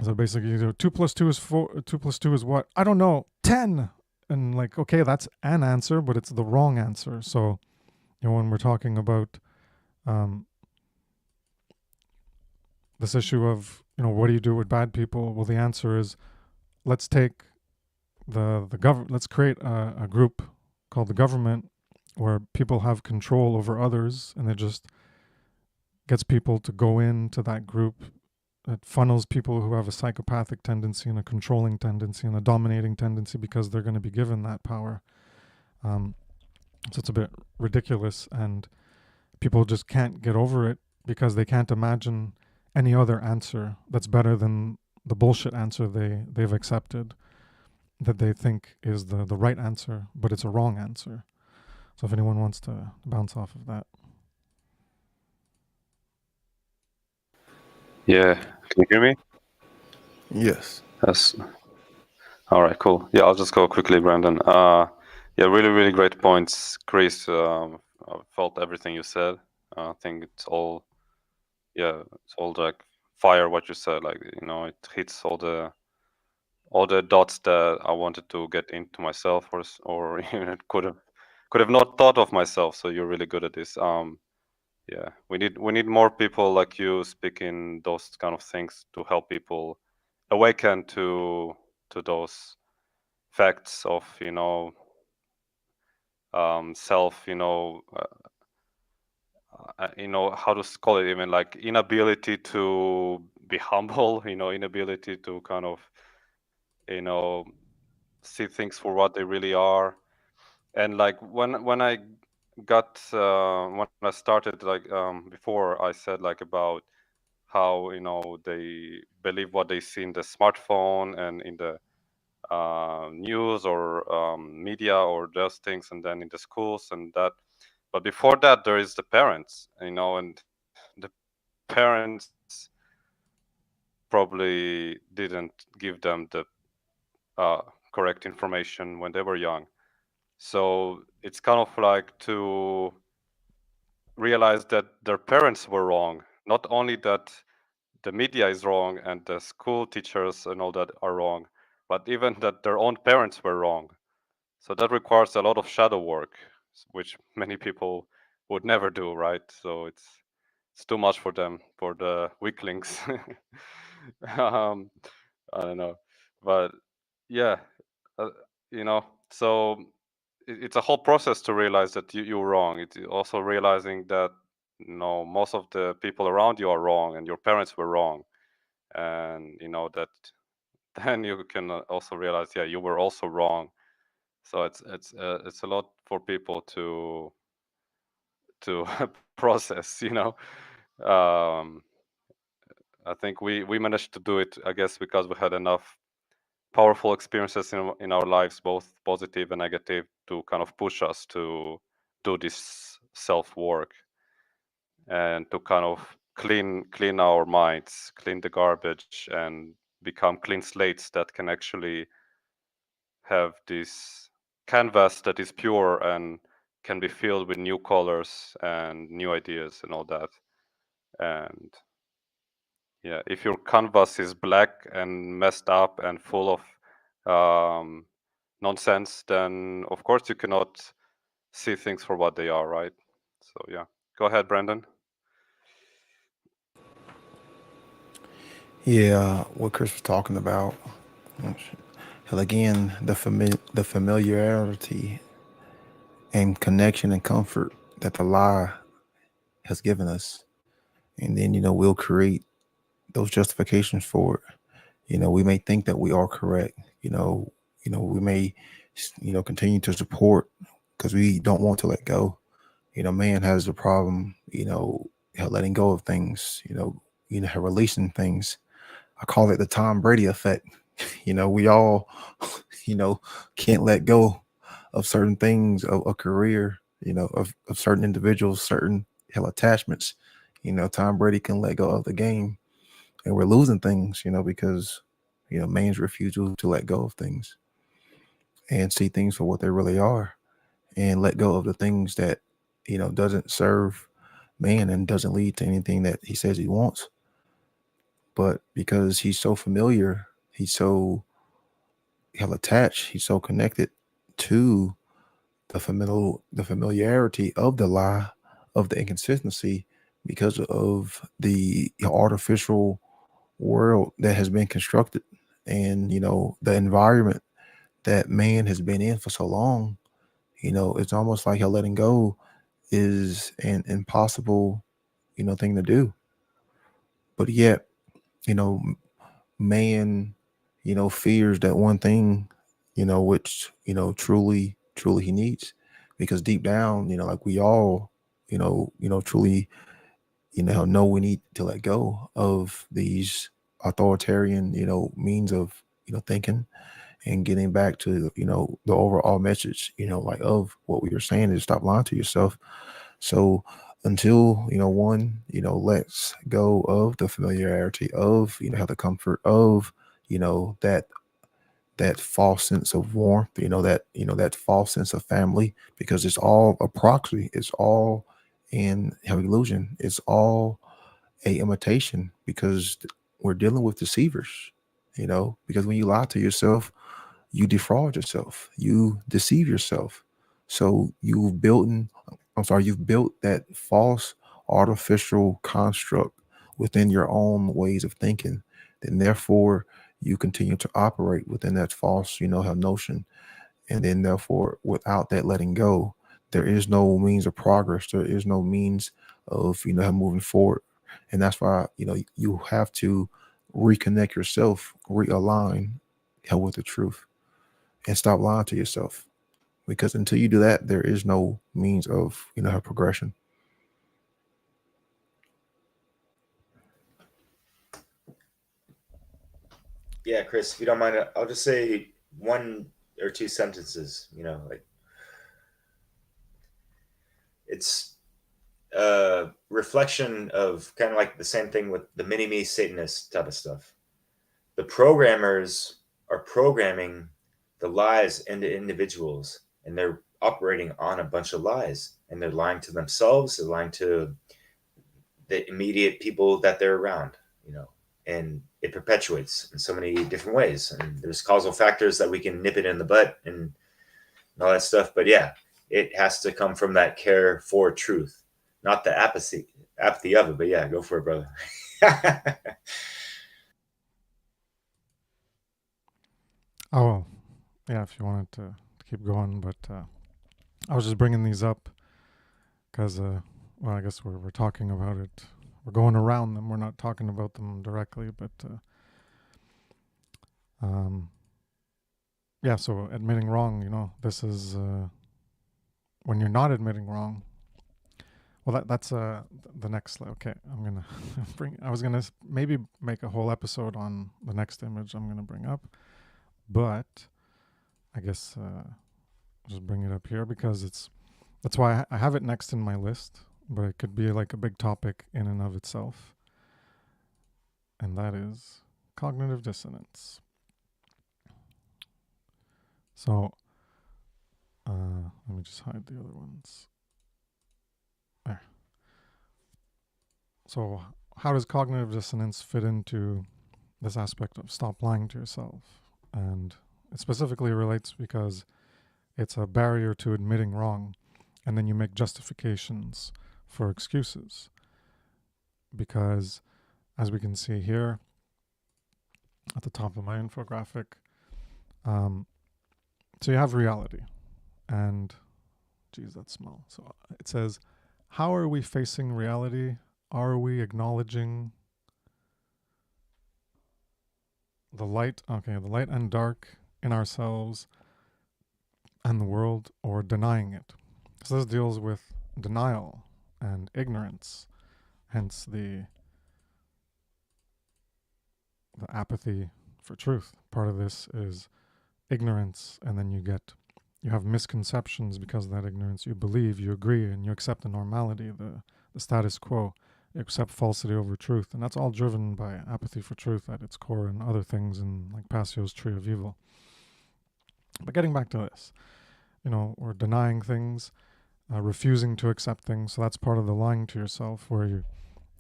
So basically, 2 plus 2 is 4. 2 plus 2 is what? I don't know. 10. And like, okay, that's an answer, but it's the wrong answer. So, when we're talking about this issue of, what do you do with bad people? Well, the answer is, let's take the government. Let's create a group called the government where people have control over others, and it just gets people to go into that group. It funnels people who have a psychopathic tendency and a controlling tendency and a dominating tendency because they're going to be given that power. So it's a bit ridiculous, and people just can't get over it because they can't imagine any other answer that's better than the bullshit answer they've accepted, that they think is the right answer, but it's a wrong answer. So if anyone wants to bounce off of that. Yeah, can you hear me? Yes. Yes. All right, cool. Yeah, I'll just go quickly, Brandon. Yeah, really, really great points, Kris. I felt everything you said. I think it's all like fire what you said. Like, it hits all the dots that I wanted to get into myself, or could have not thought of myself. So you're really good at this. Yeah, we need more people like you speaking those kind of things to help people awaken to those facts of self, how to call it, even like inability to be humble, inability to kind of see things for what they really are. And like when I got when I started, like before I said like about how they believe what they see in the smartphone and in the news or media or those things, and then in the schools and that. But before that, there is the parents, and the parents probably didn't give them the correct information when they were young. So it's kind of like to realize that their parents were wrong. Not only that the media is wrong and the school teachers and all that are wrong, but even that their own parents were wrong. So that requires a lot of shadow work, which many people would never do, right? So it's too much for them, for the weaklings. I don't know, but yeah, uh, so it's a whole process to realize that you're wrong. It's also realizing that most of the people around you are wrong and your parents were wrong, and that then you can also realize, yeah, you were also wrong. So it's a lot for people to process. I think we managed to do it, I guess, because we had enough powerful experiences in our lives, both positive and negative, to kind of push us to do this self work and to kind of clean our minds, clean the garbage, and become clean slates that can actually have this canvas that is pure and can be filled with new colors and new ideas and all that. And yeah, if your canvas is black and messed up and full of nonsense, then of course you cannot see things for what they are, right? So yeah, go ahead, Brandon. Yeah, what Kris was talking about. Hell, again, the familiarity and connection and comfort that the lie has given us, and then we'll create those justifications for it. We may think that we are correct. We may continue to support because we don't want to let go. Man has a problem. Letting go of things. Releasing things. I call it the Tom Brady effect. We all, can't let go of certain things, of a career, of certain individuals, certain attachments. Tom Brady can let go of the game, and we're losing things, because man's refusal to let go of things and see things for what they really are, and let go of the things that doesn't serve man and doesn't lead to anything that he says he wants. But because he's so familiar, he's so attached, he's so connected to the familiarity of the lie, of the inconsistency, because of the artificial world that has been constructed, and the environment that man has been in for so long. It's almost like how letting go is an impossible thing to do. But yet, you know man fears that one thing, which truly he needs, because deep down, like we all truly know we need to let go of these authoritarian means of thinking, and getting back to the overall message, like of what we were saying, is stop lying to yourself. So until one lets go of the familiarity of the comfort of that false sense of warmth, that false sense of family, because it's all a proxy, it's all in illusion, it's all a imitation, because we're dealing with deceivers. Because when you lie to yourself, you defraud yourself, you deceive yourself. So you've built that false artificial construct within your own ways of thinking. Then therefore you continue to operate within that false, notion. And then therefore, without that letting go, there is no means of progress. There is no means of, moving forward. And that's why, you have to reconnect yourself, realign with the truth, and stop lying to yourself. Because until you do that, there is no means of, progression. Yeah, Kris, if you don't mind, I'll just say one or two sentences. Like it's a reflection of kind of like the same thing with the mini-me Satanist type of stuff. The programmers are programming the lies into individuals, and they're operating on a bunch of lies, and they're lying to themselves, they're lying to the immediate people that they're around, and it perpetuates in so many different ways. And there's causal factors that we can nip it in the butt and all that stuff. But yeah, it has to come from that care for truth, not the apathy of it. But yeah, go for it, brother. Oh, well, yeah, if you wanted to keep going, but I was just bringing these up because, well, I guess we're talking about it. We're going around them. We're not talking about them directly, but yeah, so admitting wrong, this is when you're not admitting wrong. Well, that's the next slide. Okay, I'm going to I was going to maybe make a whole episode on the next image I'm going to bring up, but I guess I'll just bring it up here because that's why I have it next in my list, but it could be like a big topic in and of itself. And that is cognitive dissonance. So, let me just hide the other ones. There. So, how does cognitive dissonance fit into this aspect of stop lying to yourself? And it specifically relates because it's a barrier to admitting wrong, and then you make justifications for excuses. Because, as we can see here at the top of my infographic, so you have reality, and geez, that's small. So it says, how are we facing reality? Are we acknowledging the light and dark in ourselves and the world, or denying it? So this deals with denial and ignorance, hence the apathy for truth. Part of this is ignorance, and then you get you have misconceptions because of that ignorance. You believe, you agree, and you accept the normality, the status quo. You accept falsity over truth. And that's all driven by apathy for truth at its core and other things in like Passio's tree of evil. But getting back to this, we're denying things, refusing to accept things. So that's part of the lying to yourself, where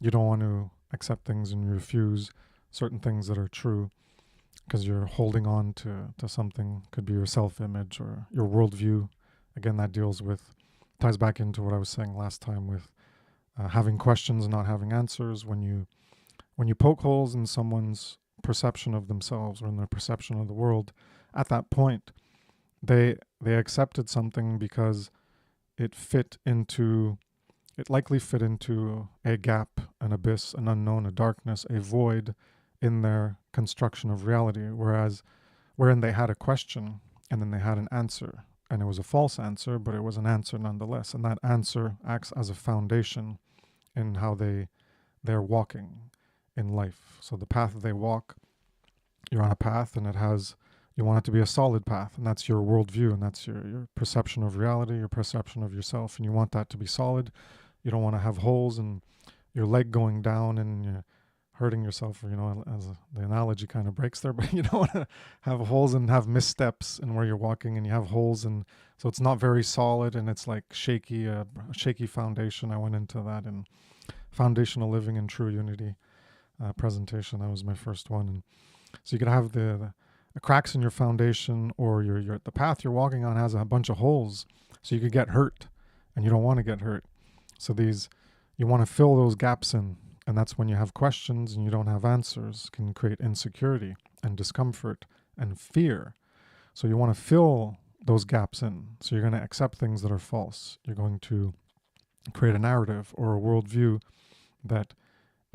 you don't want to accept things and you refuse certain things that are true because you're holding on to something. Could be your self-image or your worldview. Again, that ties back into what I was saying last time with having questions and not having answers. When you poke holes in someone's perception of themselves or in their perception of the world, at that point, they accepted something because it likely fit into a gap, an abyss, an unknown, a darkness, a void in their construction of reality, wherein they had a question and then they had an answer, and it was a false answer, but it was an answer nonetheless, and that answer acts as a foundation in how they're walking in life. So the path that they walk, you're on a path, and you want it to be a solid path, and that's your worldview, and that's your perception of reality, your perception of yourself, and you want that to be solid. You don't want to have holes and your leg going down and you're hurting yourself, as the analogy kind of breaks there, but you don't want to have holes and have missteps in where you're walking, and you have holes, and so it's not very solid, and it's like shaky, a shaky foundation. I went into that in Foundational Living in True Unity presentation. That was my first one. And so you could have the cracks in your foundation, or the path you're walking on has a bunch of holes, so you could get hurt, and you don't want to get hurt. So you want to fill those gaps in, and that's when you have questions and you don't have answers. It can create insecurity and discomfort and fear. So you want to fill those gaps in. So you're going to accept things that are false. You're going to create a narrative or a worldview that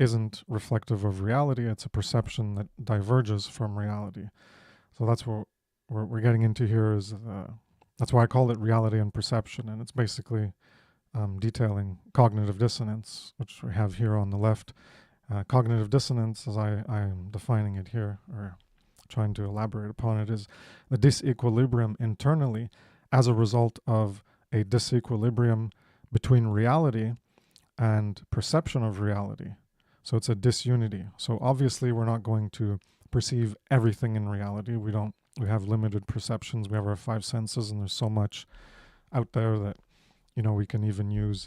isn't reflective of reality. It's a perception that diverges from reality. So that's what we're getting into here. That's why I call it reality and perception, and it's basically detailing cognitive dissonance, which we have here on the left. Cognitive dissonance, as I am defining it here, or trying to elaborate upon it, is the disequilibrium internally as a result of a disequilibrium between reality and perception of reality. So it's a disunity. So obviously we're not going to perceive everything in reality. We have limited perceptions. We have our five senses, and there's so much out there that we can even use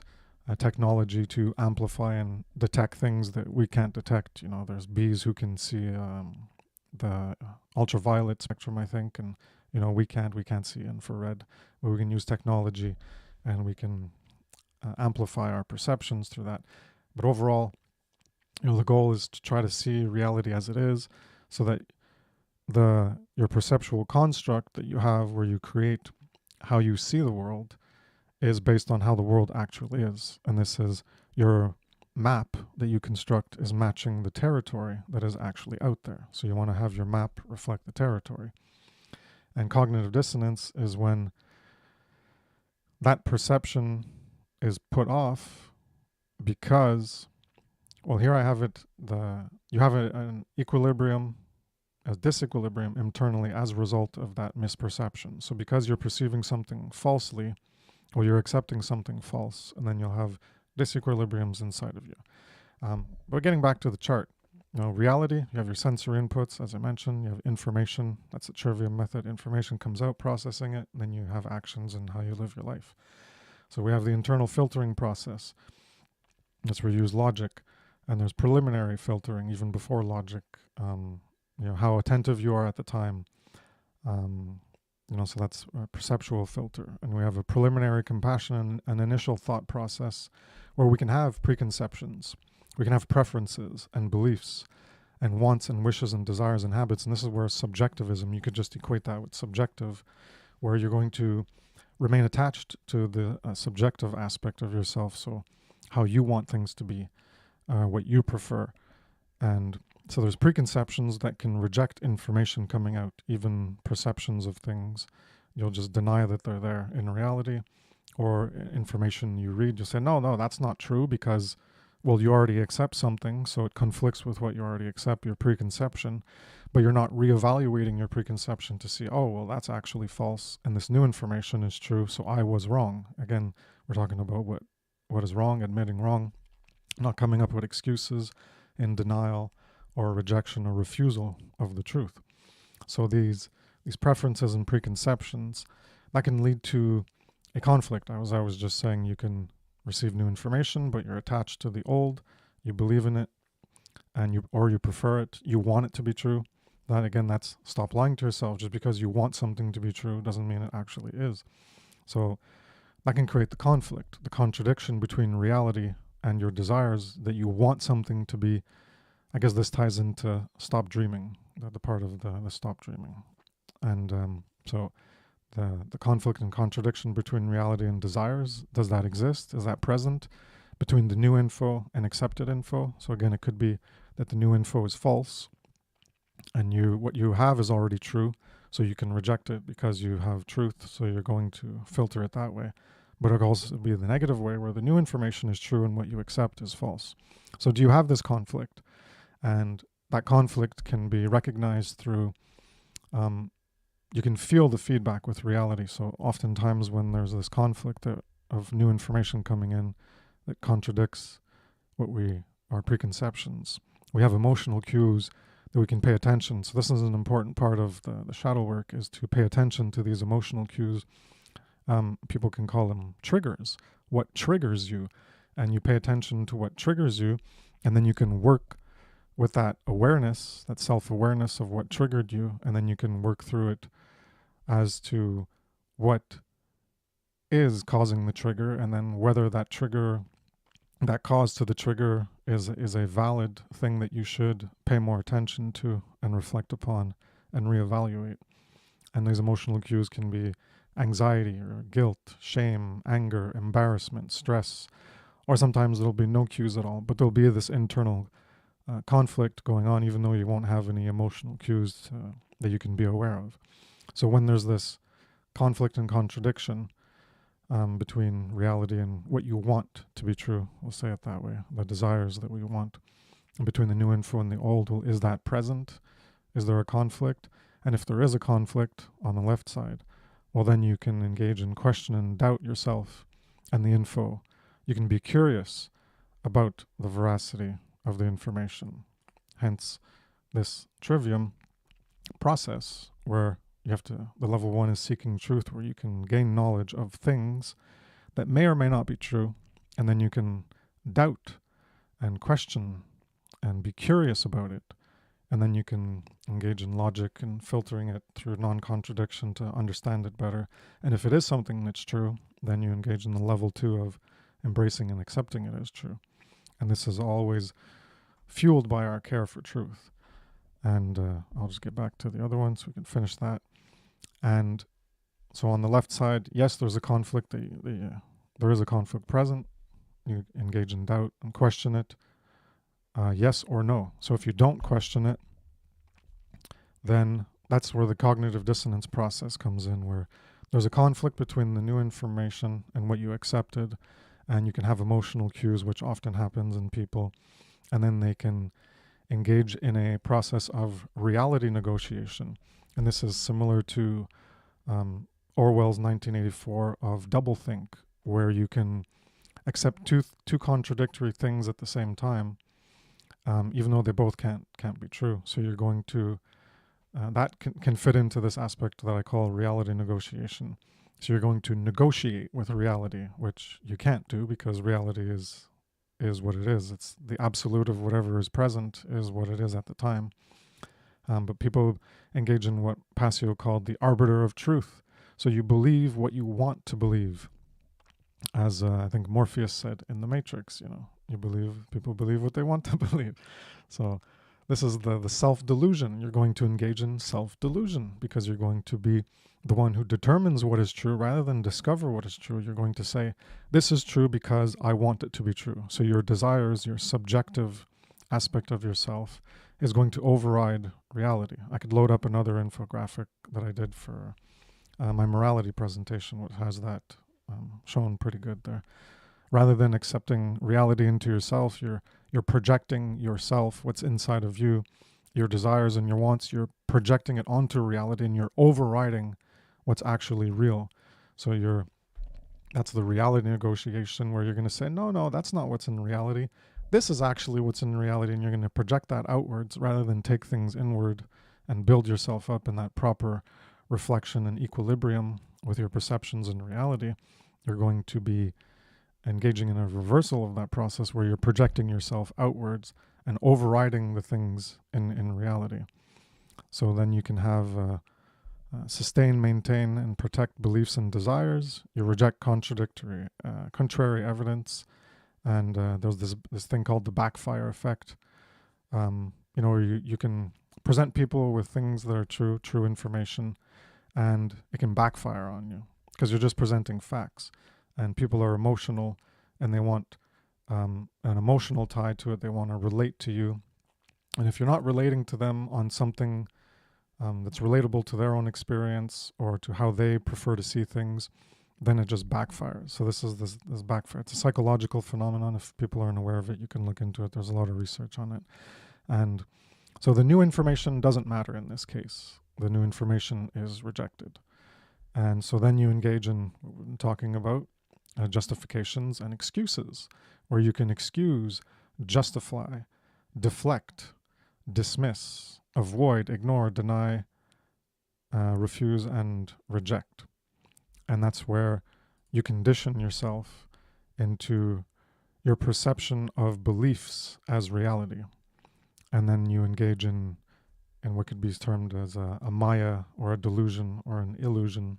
technology to amplify and detect things that we can't detect. There's bees who can see the ultraviolet spectrum, I think, and we can't see infrared, but we can use technology and we can amplify our perceptions through that. But overall, the goal is to try to see reality as it is, so that your perceptual construct that you have, where you create how you see the world, is based on how the world actually is. And this is your map that you construct is matching the territory that is actually out there. So you want to have your map reflect the territory. And cognitive dissonance is when that perception is put off because, well, here I have it, you have an equilibrium, a disequilibrium internally as a result of that misperception. So because you're perceiving something falsely, or you're accepting something false, and then you'll have disequilibriums inside of you. But getting back to the chart, reality, you have your sensory inputs, as I mentioned, you have information, that's the Chervium method. Information comes out, processing it, and then you have actions and how you live your life. So we have the internal filtering process. That's where you use logic, and there's preliminary filtering even before logic, how attentive you are at the time. So that's a perceptual filter. And we have a preliminary compassion and an initial thought process where we can have preconceptions. We can have preferences and beliefs and wants and wishes and desires and habits. And this is where subjectivism, you could just equate that with subjective, where you're going to remain attached to the subjective aspect of yourself. So how you want things to be, what you prefer. And so there's preconceptions that can reject information coming out, even perceptions of things. You'll just deny that they're there in reality, or information you read, you'll say, no, that's not true because, well, you already accept something, so it conflicts with what you already accept, your preconception. but you're not reevaluating your preconception to see, oh, well, that's actually false, and this new information is true, so I was wrong. Again, we're talking about what is wrong, admitting wrong, not coming up with excuses in denial or rejection or refusal of the truth. So these preferences and preconceptions, that can lead to a conflict. As I was just saying, you can receive new information, but you're attached to the old, you believe in it, and you prefer it, you want it to be true. That again, that's stop lying to yourself. Just because you want something to be true doesn't mean it actually is. So that can create the conflict, the contradiction between reality and your desires, that you want something to be. I guess this ties into stop dreaming, the part of the stop dreaming. And so the conflict and contradiction between reality and desires, does that exist? Is that present between the new info and accepted info? So again, it could be that the new info is false, and what you have is already true, so you can reject it because you have truth, so you're going to filter it that way. But it could also be the negative way, where the new information is true and what you accept is false. So do you have this conflict? And that conflict can be recognized through, you can feel the feedback with reality. So oftentimes when there's this conflict of new information coming in that contradicts our preconceptions, we have emotional cues that we can pay attention. So this is an important part of the shadow work, is to pay attention to these emotional cues. People can call them triggers. What triggers you? And you pay attention to what triggers you, and then you can work with that awareness, that self-awareness of what triggered you, and then you can work through it as to what is causing the trigger, and then whether that trigger, that cause to the trigger is a valid thing that you should pay more attention to and reflect upon and reevaluate. And these emotional cues can be anxiety or guilt, shame, anger, embarrassment, stress, or sometimes there'll be no cues at all, but there'll be this internal conflict going on, even though you won't have any emotional cues that you can be aware of. So when there's this conflict and contradiction between reality and what you want to be true, we'll say it that way, the desires that we want, and between the new info and the old, well, is that present? Is there a conflict? And if there is a conflict on the left side, well, then you can engage in question and doubt yourself and the info. You can be curious about the veracity of the information. Hence this trivium process, where you have to, the level 1 is seeking truth, where you can gain knowledge of things that may or may not be true, and then you can doubt and question and be curious about it, and then you can engage in logic and filtering it through non-contradiction to understand it better. And if it is something that's true, then you engage in the level 2 of embracing and accepting it as true. And this is always fueled by our care for truth. And I'll just get back to the other one so we can finish that. And so on the left side, yes, there's a conflict. There is a conflict present. You engage in doubt and question it, yes or no. So if you don't question it, then that's where the cognitive dissonance process comes in, where there's a conflict between the new information and what you accepted, and you can have emotional cues, which often happens in people, and then they can engage in a process of reality negotiation. And this is similar to Orwell's 1984 of doublethink, where you can accept two contradictory things at the same time, even though they both can't be true. So you're going to that can fit into this aspect that I call reality negotiation. So you're going to negotiate with reality, which you can't do because reality is what it is. It's the absolute of whatever is present is what it is at the time. But people engage in what Passio called the arbiter of truth. So you believe what you want to believe. As I think Morpheus said in The Matrix, people believe what they want to believe. So this is the self-delusion. You're going to engage in self-delusion because you're going to be the one who determines what is true rather than discover what is true. You're going to say, this is true because I want it to be true. So your desires, your subjective aspect of yourself is going to override reality. I could load up another infographic that I did for my morality presentation, which has that shown pretty good there. Rather than accepting reality into yourself, you're projecting yourself, what's inside of you, your desires and your wants, you're projecting it onto reality and you're overriding what's actually real. So that's the reality negotiation, where you're going to say, no, that's not what's in reality. This is actually what's in reality, and you're going to project that outwards rather than take things inward and build yourself up in that proper reflection and equilibrium with your perceptions and reality. You're going to be engaging in a reversal of that process where you're projecting yourself outwards and overriding the things in reality. So then you can have sustain, maintain, and protect beliefs and desires. You reject contrary evidence, and there's this thing called the backfire effect. Where you can present people with things that are true information, and it can backfire on you because you're just presenting facts, and people are emotional, and they want an emotional tie to it. They want to relate to you, and if you're not relating to them on something that's relatable to their own experience or to how they prefer to see things, then it just backfires. So this is this backfire. It's a psychological phenomenon. If people aren't aware of it, you can look into it. There's a lot of research on it. And so the new information doesn't matter in this case. The new information is rejected. And so then you engage in talking about justifications and excuses, where you can excuse, justify, deflect, dismiss, avoid, ignore, deny, refuse, and reject. And that's where you condition yourself into your perception of beliefs as reality. And then you engage in what could be termed as a maya, or a delusion, or an illusion.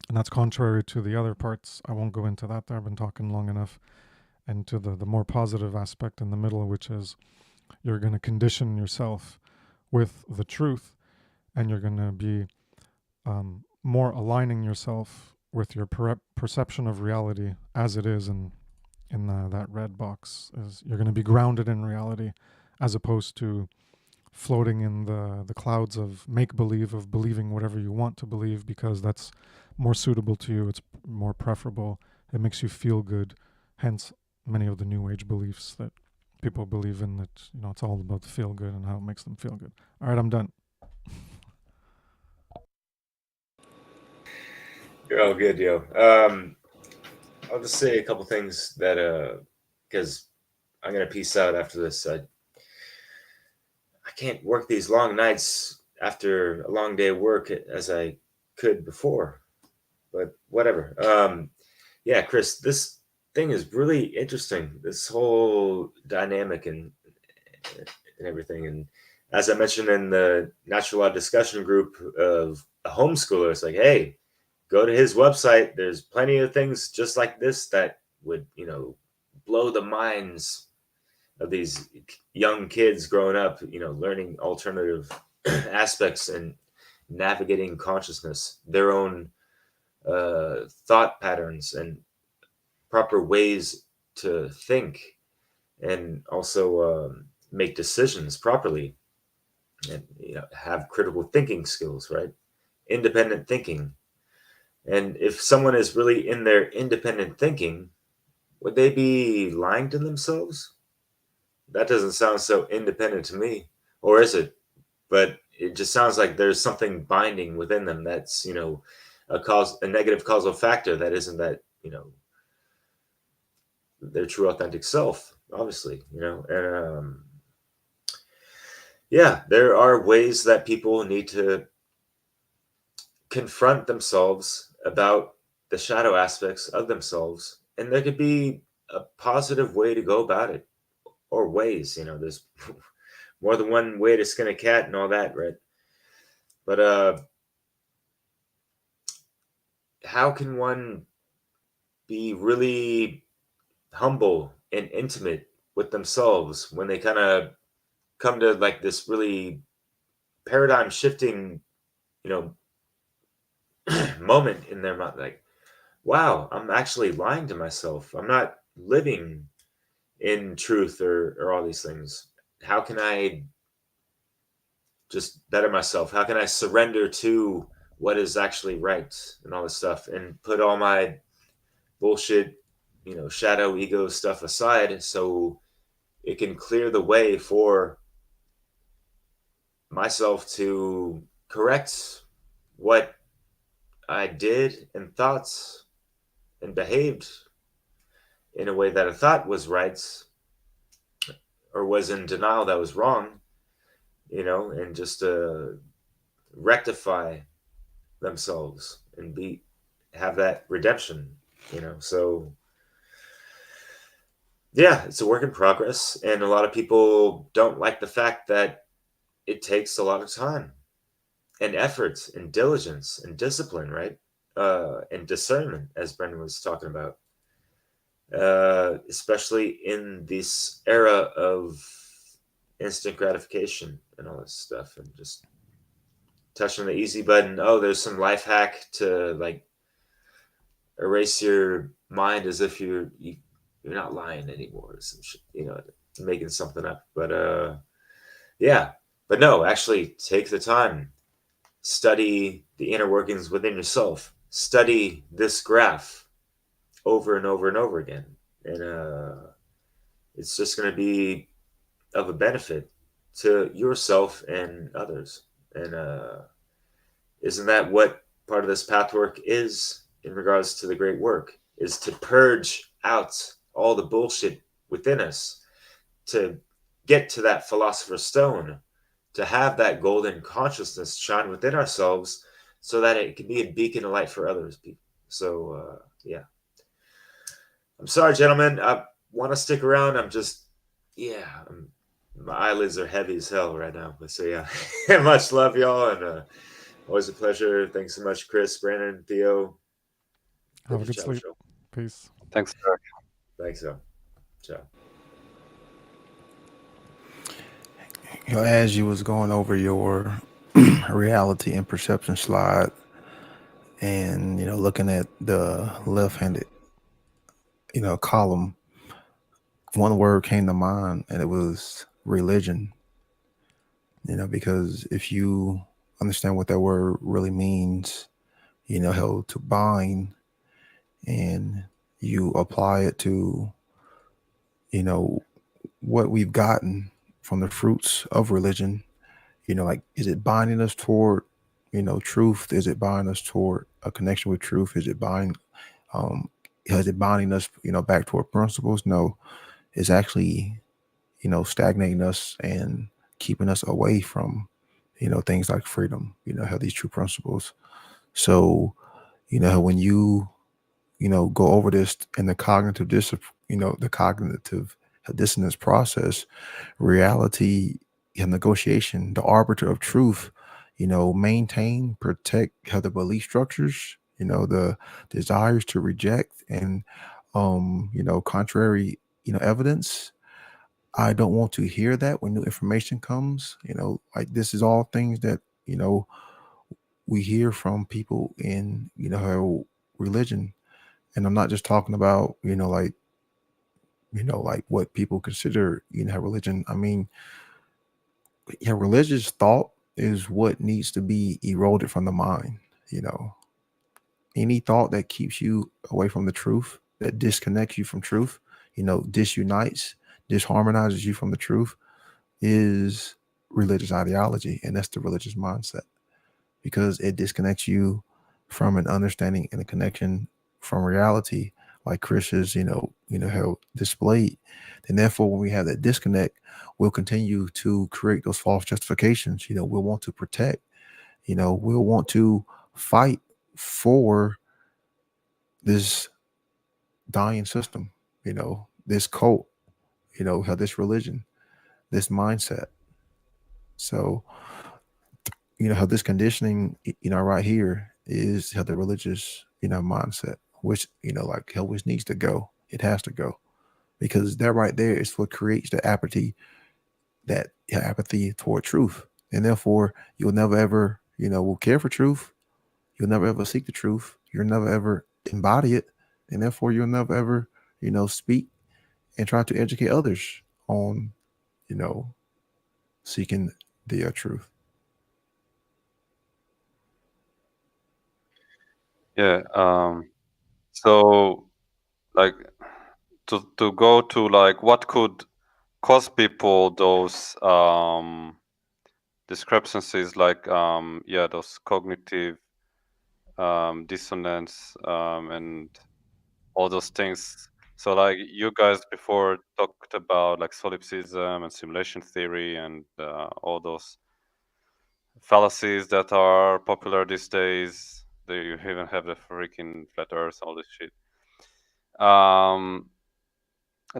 And that's contrary to the other parts. I won't go into that there. I've been talking long enough. And to the more positive aspect in the middle, which is you're going to condition yourself with the truth, and you're going to be more aligning yourself with your perception of reality as it is in that red box. Is you're going to be grounded in reality, as opposed to floating in the clouds of make-believe, of believing whatever you want to believe because that's more suitable to you, it's more preferable, it makes you feel good. Hence many of the new age beliefs that people believe in, that it's all about the feel good and how it makes them feel good. All right, I'm done. You're all good, yo. I'll just say a couple things that because I'm gonna peace out after this. I can't work these long nights after a long day of work as I could before, but whatever. Yeah, Kris, this thing is really interesting. This whole dynamic and everything. And as I mentioned in the natural law discussion group of a homeschooler, it's like, hey, go to his website. There's plenty of things just like this that would, blow the minds of these young kids growing up, learning alternative aspects and navigating consciousness, their own thought patterns and proper ways to think, and also make decisions properly, and have critical thinking skills, right? Independent thinking. And if someone is really in their independent thinking, would they be lying to themselves? That doesn't sound so independent to me. Or is it? But it just sounds like there's something binding within them that's, a negative causal factor that isn't that, their true authentic self, obviously, and yeah, there are ways that people need to confront themselves about the shadow aspects of themselves, and there could be a positive way to go about it, or ways, there's more than one way to skin a cat and all that, right? But how can one be really humble and intimate with themselves when they kind of come to like this really paradigm shifting, moment in their mind, like, wow, I'm actually lying to myself. I'm not living in truth or all these things. How can I just better myself? How can I surrender to what is actually right and all this stuff, and put all my bullshit, shadow ego stuff aside, so it can clear the way for myself to correct what I did and thought and behaved in a way that I thought was right or was in denial that was wrong, and just rectify themselves and have that redemption, So yeah, it's a work in progress, and a lot of people don't like the fact that it takes a lot of time and effort and diligence and discipline, right? And discernment, as Brendan was talking about, especially in this era of instant gratification and all this stuff, and just touching the easy button. Oh, there's some life hack to like erase your mind as if you're not lying anymore, or some shit, making something up. But yeah, but no, actually take the time, study the inner workings within yourself, study this graph over and over and over again, and it's just going to be of a benefit to yourself and others. And isn't that what part of this path work is in regards to the great work? Is to purge out all the bullshit within us, to get to that philosopher's stone, to have that golden consciousness shine within ourselves so that it can be a beacon of light for others people. So yeah, I'm sorry, gentlemen, I want to stick around. My eyelids are heavy as hell right now. But so yeah, much love, y'all, and always a pleasure. Thanks so much, Kris, Brandon, Theo. Have a good sleep. Peace. Thanks, Eric. Thanks, so. Ciao. As you was going over your reality and perception slide, and looking at the left-handed column, one word came to mind, and it was religion. Because if you understand what that word really means, how to bind, and you apply it to what we've gotten from the fruits of religion, like, is it binding us toward truth? Is it binding us toward a connection with truth? Is it binding us back toward principles? No, it's actually stagnating us and keeping us away from things like freedom, how these true principles. So when you go over this in the cognitive dissonance process, reality and negotiation, the arbiter of truth, maintain, protect the belief structures, the desires to reject and contrary evidence. I don't want to hear that when new information comes. Like, this is all things that we hear from people in how religion. And I'm not just talking about like what people consider religion. I mean, religious thought is what needs to be eroded from the mind. Any thought that keeps you away from the truth, that disconnects you from truth, disunites, disharmonizes you from the truth, is religious ideology, and that's the religious mindset, because it disconnects you from an understanding and a connection from reality, like Kris has how displayed. And therefore, when we have that disconnect, we'll continue to create those false justifications. We'll want to protect, we'll want to fight for this dying system, this cult, how this religion, this mindset. So how this conditioning, right here, is how the religious mindset, which like, how which needs to go. It has to go, because that right there is what creates the apathy toward truth. And therefore, you'll never ever will care for truth. You'll never ever seek the truth. You'll never ever embody it. And therefore, you'll never ever speak and try to educate others on seeking the truth. Yeah. So, like, to go to, like, what could cause people those discrepancies, like those cognitive dissonance and all those things. So like you guys before talked about like solipsism and simulation theory and all those fallacies that are popular these days. You even have the freaking flat earth, all this shit.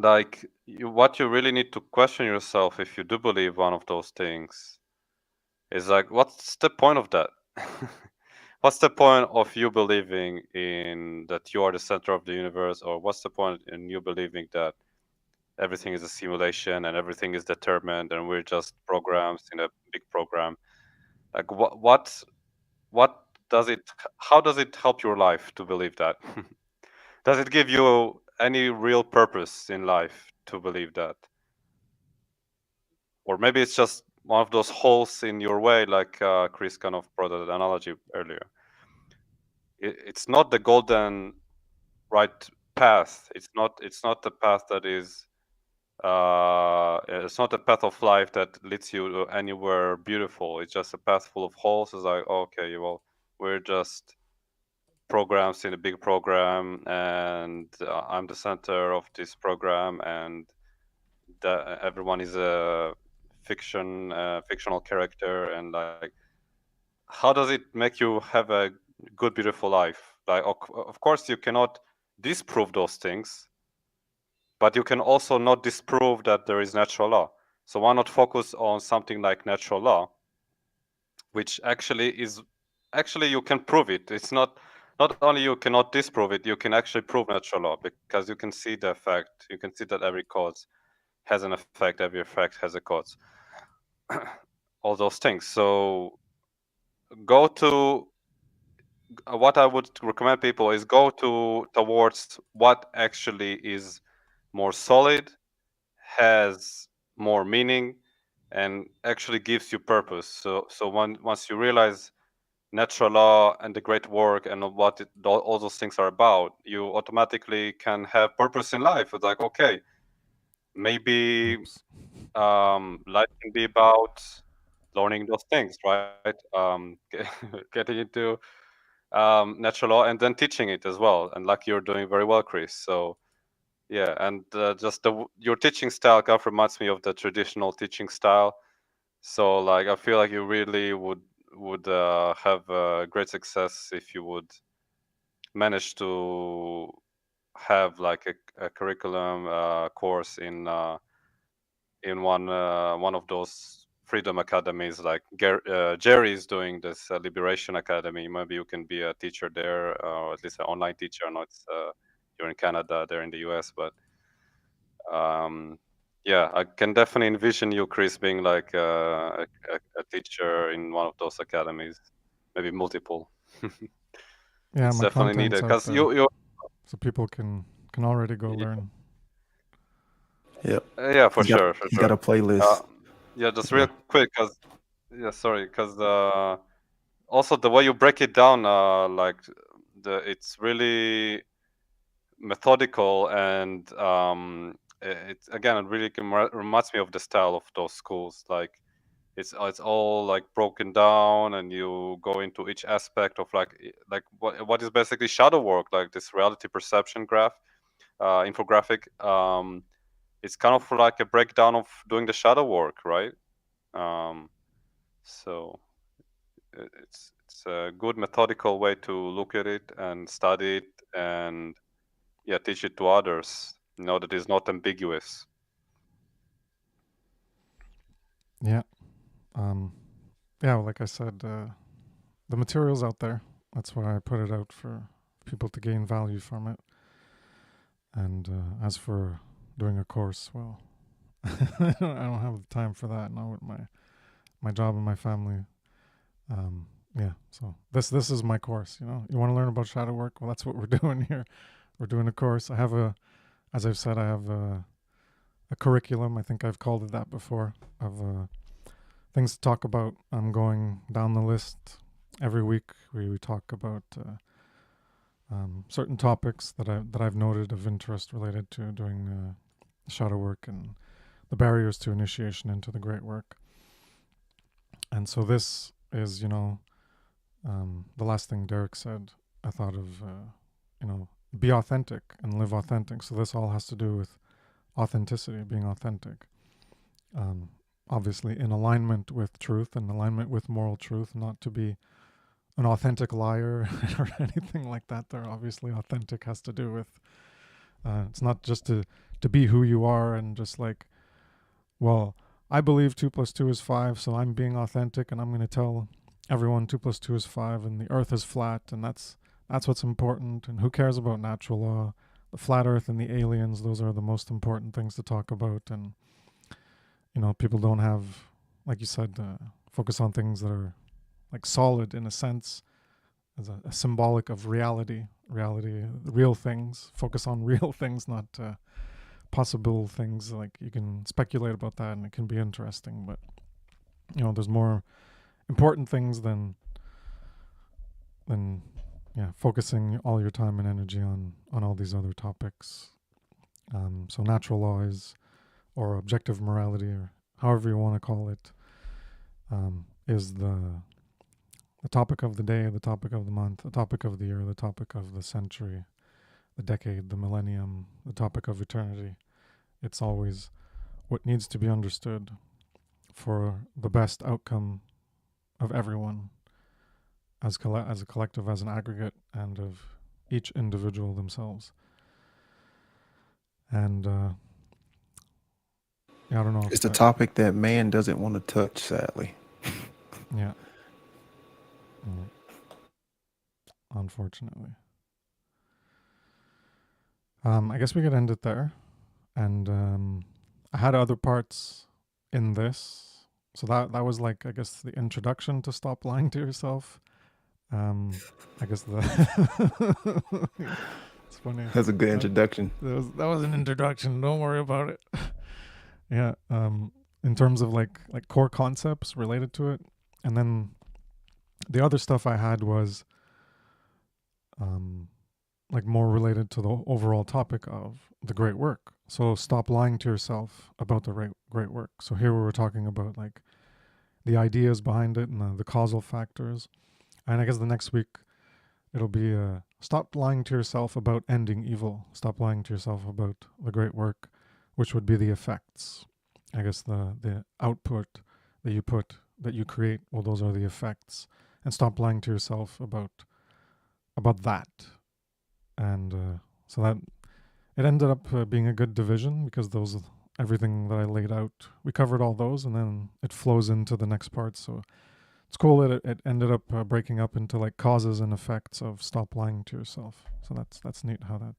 Like what you really need to question yourself if you do believe one of those things is like, what's the point of that? What's the point of you believing in that you are the center of the universe, or what's the point in you believing that everything is a simulation and everything is determined and we're just programs in a big program? Like what does it? How does it help your life to believe that? Does it give you any real purpose in life to believe that? Or maybe it's just one of those holes in your way, like Kris kind of brought an analogy earlier. It's not the golden right path. It's not the path that is. It's not a path of life that leads you to anywhere beautiful. It's just a path full of holes. It's like, okay, well, we're just programs in a big program, and I'm the center of this program, and everyone is a fictional character, and like, how does it make you have a good, beautiful life? Like, of course, you cannot disprove those things, but you can also not disprove that there is natural law. So why not focus on something like natural law, which actually you can prove it. It's not only you cannot disprove it, you can actually prove natural law, because you can see the effect. You can see that every cause has an effect, every effect has a cause. All those things. So go to what I would recommend people is go towards what actually is more solid, has more meaning, and actually gives you purpose. So once you realize natural law and the great work and what all those things are about, you automatically can have purpose in life. It's like, okay, maybe life can be about learning those things, right? Getting into natural law and then teaching it as well. And like you're doing very well, Kris. So yeah, and just your teaching style kind of reminds me of the traditional teaching style. So like I feel like you really would have great success if you would manage to have like a curriculum course in one of those freedom academies, like Jerry is doing this Liberation Academy. Maybe you can be a teacher there, or at least an online teacher. I know it's you're in Canada, they're in the US, but yeah, I can definitely envision you, Kris, being like a teacher in one of those academies, maybe multiple. Yeah, It's my definitely content's needed out because there, you so people can already go learn. Yep. yeah, for sure, for He's sure. got a playlist. Yeah, just Yeah. real quick, because sorry, because also the way you break it down, like it's really methodical, and it's again, it really reminds me of the style of those schools. Like it's all like broken down, and you go into each aspect of like what is basically shadow work, like this reality perception graph, infographic. It's kind of like a breakdown of doing the shadow work, right? So it's a good methodical way to look at it and study it, and yeah, teach it to others. You know, that is not ambiguous. Yeah. Yeah, like I said, the material's out there. That's why I put it out for people to gain value from it. And as for doing a course, well, I don't have the time for that now with my job and my family. Yeah, so this is my course. You know, you want to learn about shadow work? Well, that's what we're doing here. We're doing a course. I have as I've said, I have a curriculum. I think I've called it that before, of things to talk about. I'm going down the list every week. We talk about certain topics that I've noted of interest related to doing shadow work and the barriers to initiation into the great work. And so this is, the last thing Derek said. I thought of, be authentic and live authentic. So this all has to do with authenticity, being authentic. Obviously in alignment with truth and alignment with moral truth, not to be an authentic liar or anything like that. There obviously authentic has to do with, it's not just to be who you are and just like, well, I believe 2 + 2 is 5, so I'm being authentic and I'm going to tell everyone 2 + 2 is 5 and the earth is flat, and that's what's important, and who cares about natural law? The flat earth and the aliens, those are the most important things to talk about. And people don't have, like you said, focus on things that are like solid in a sense, as a symbolic of reality, real things. Focus on real things, not possible things. Like you can speculate about that and it can be interesting, but there's more important things than focusing all your time and energy on all these other topics. So natural laws or objective morality, or however you want to call it, is the topic of the day, the topic of the month, the topic of the year, the topic of the century, the decade, the millennium, the topic of eternity. It's always what needs to be understood for the best outcome of everyone, as a collective, as an aggregate, and of each individual themselves. And I don't know. It's the topic that man doesn't want to touch, sadly. Yeah. Unfortunately. I guess we could end it there. And I had other parts in this. So that was like, I guess, the introduction to Stop Lying to Yourself. I guess it's funny. That's a good introduction. That was an introduction. Don't worry about it. Yeah. In terms of like core concepts related to it. And then the other stuff I had was like more related to the overall topic of the great work. So stop lying to yourself about the great work. So here we were talking about like the ideas behind it and the causal factors. And I guess the next week it'll be stop lying to yourself about ending evil. Stop lying to yourself about the great work, which would be the effects. I guess the output that you create, well, those are the effects. And stop lying to yourself about that. And so that it ended up being a good division, because everything that I laid out, we covered all those, and then it flows into the next part. So it's cool that it ended up breaking up into like causes and effects of stop lying to yourself. So that's neat how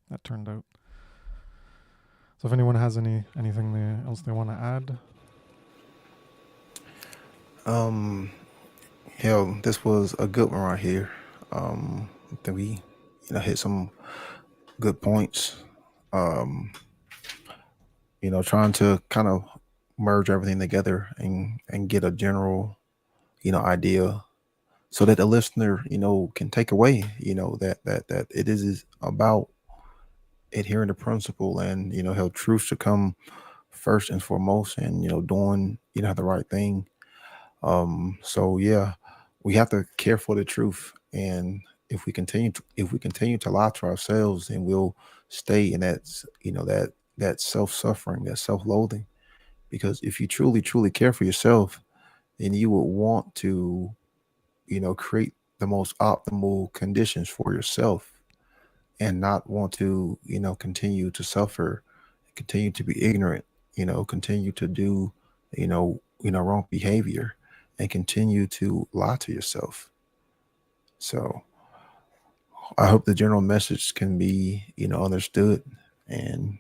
that turned out. So if anyone has anything else they want to add. Hell, this was a good one right here. I think we hit some good points. Trying to kind of merge everything together and get a general idea, so that the listener can take away that it is about adhering to principle, and how truth should come first and foremost, and doing the right thing. So yeah, we have to care for the truth, and if we continue to lie to ourselves, then we'll stay in that that self-suffering, that self-loathing. Because if you truly care for yourself, then you would want to create the most optimal conditions for yourself, and not want to continue to suffer, continue to be ignorant, continue to do wrong behavior, and continue to lie to yourself. So I hope the general message can be understood, and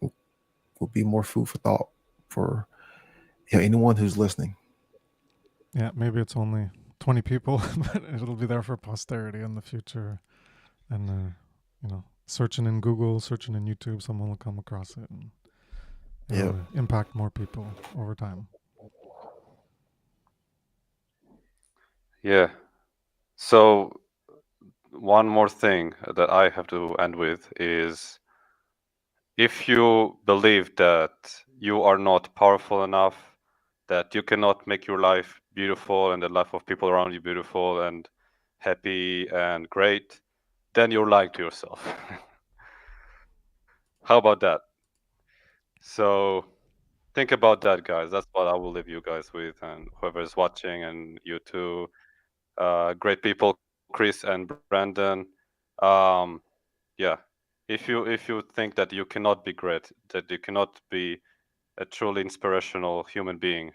will be more food for thought for anyone who's listening. Yeah, maybe it's only 20 people, but it'll be there for posterity in the future. And searching in Google, searching in YouTube, someone will come across it, and it'll impact more people over time. Yeah. So one more thing that I have to end with is, if you believe that you are not powerful enough, that you cannot make your life beautiful and the life of people around you beautiful and happy and great, then you're lying to yourself. How about that? So think about that, guys. That's what I will leave you guys with, and whoever is watching, and you too, great people, Kris and Brandon. Um, yeah, if you think that you cannot be great, that you cannot be a truly inspirational human being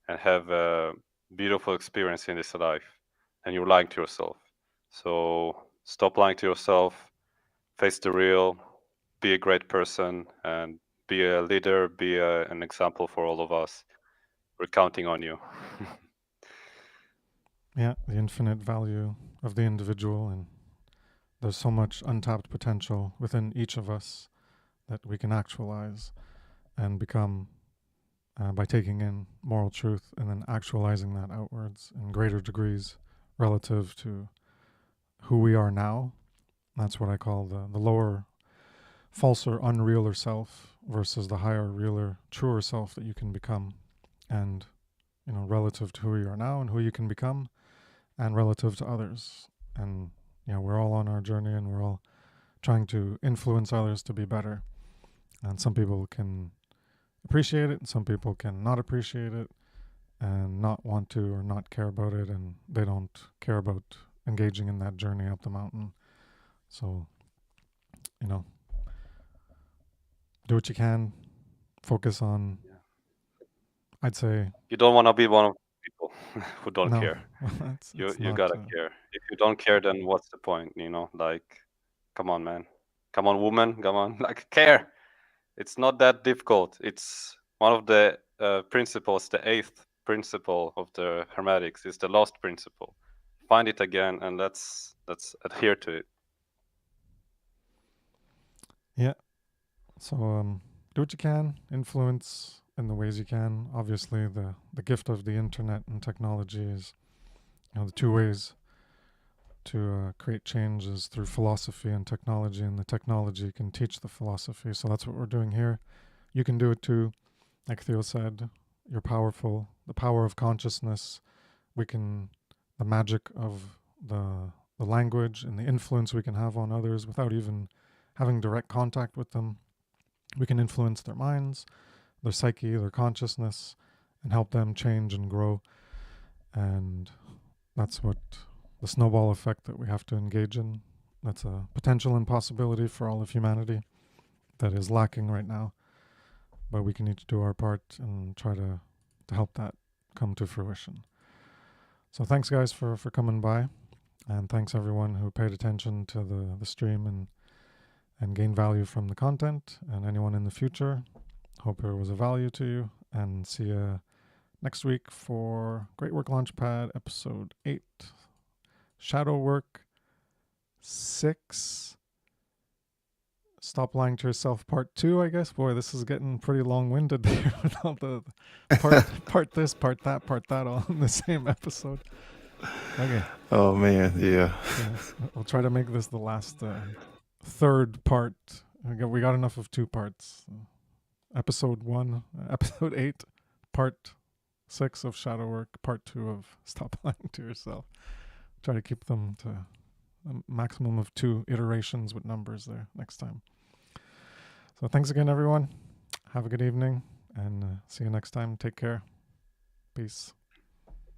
and have a beautiful experience in this life, and you're lying to yourself. So stop lying to yourself, face the real, be a great person, and be a leader, be an example for all of us. We're counting on you. Yeah, the infinite value of the individual, and there's so much untapped potential within each of us that we can actualize and become by taking in moral truth and then actualizing that outwards in greater degrees relative to who we are now. That's what I call the lower, falser, unrealer self versus the higher, realer, truer self that you can become. And, relative to who you are now and who you can become, and relative to others. And, we're all on our journey, and we're all trying to influence others to be better. And some people can appreciate it, and some people can not appreciate it and not want to or not care about it, and they don't care about engaging in that journey up the mountain. So, do what you can, focus on, I'd say... You don't want to be one of the people who don't No, care. it's You not, gotta care. If you don't care, then what's the point? Like, come on, man. Come on, woman. Come on. Like, care. It's not that difficult. It's one of the principles, the 8th principle of the Hermetics is the lost principle. Find it again, and let's adhere to it. Yeah. So do what you can, influence in the ways you can. Obviously, the gift of the internet and technology is, the two ways to create change is through philosophy and technology, and the technology can teach the philosophy. So that's what we're doing here. You can do it too. Like Theo said, you're powerful. The power of consciousness, the magic of the language and the influence we can have on others without even having direct contact with them. We can influence their minds, their psyche, their consciousness, and help them change and grow. And that's what the snowball effect that we have to engage in. That's a potential impossibility for all of humanity that is lacking right now. But we can each do our part and try to help that come to fruition. So thanks, guys, for coming by. And thanks, everyone who paid attention to the stream and gained value from the content. And anyone in the future, hope it was of value to you. And see you next week for Great Work Launchpad, Episode 8. Shadow Work 6. Stop Lying to Yourself Part 2, I guess. Boy, this is getting pretty long-winded there with all the part this, part that, all in the same episode. Okay. Oh man, yeah. We'll try to make this the last third part. We got enough of 2 parts. Episode 1, Episode 8, Part 6 of Shadow Work, Part 2 of Stop Lying to Yourself. Try to keep them to a maximum of 2 iterations with numbers there next time. So thanks again, everyone. Have a good evening, and see you next time. Take care. Peace.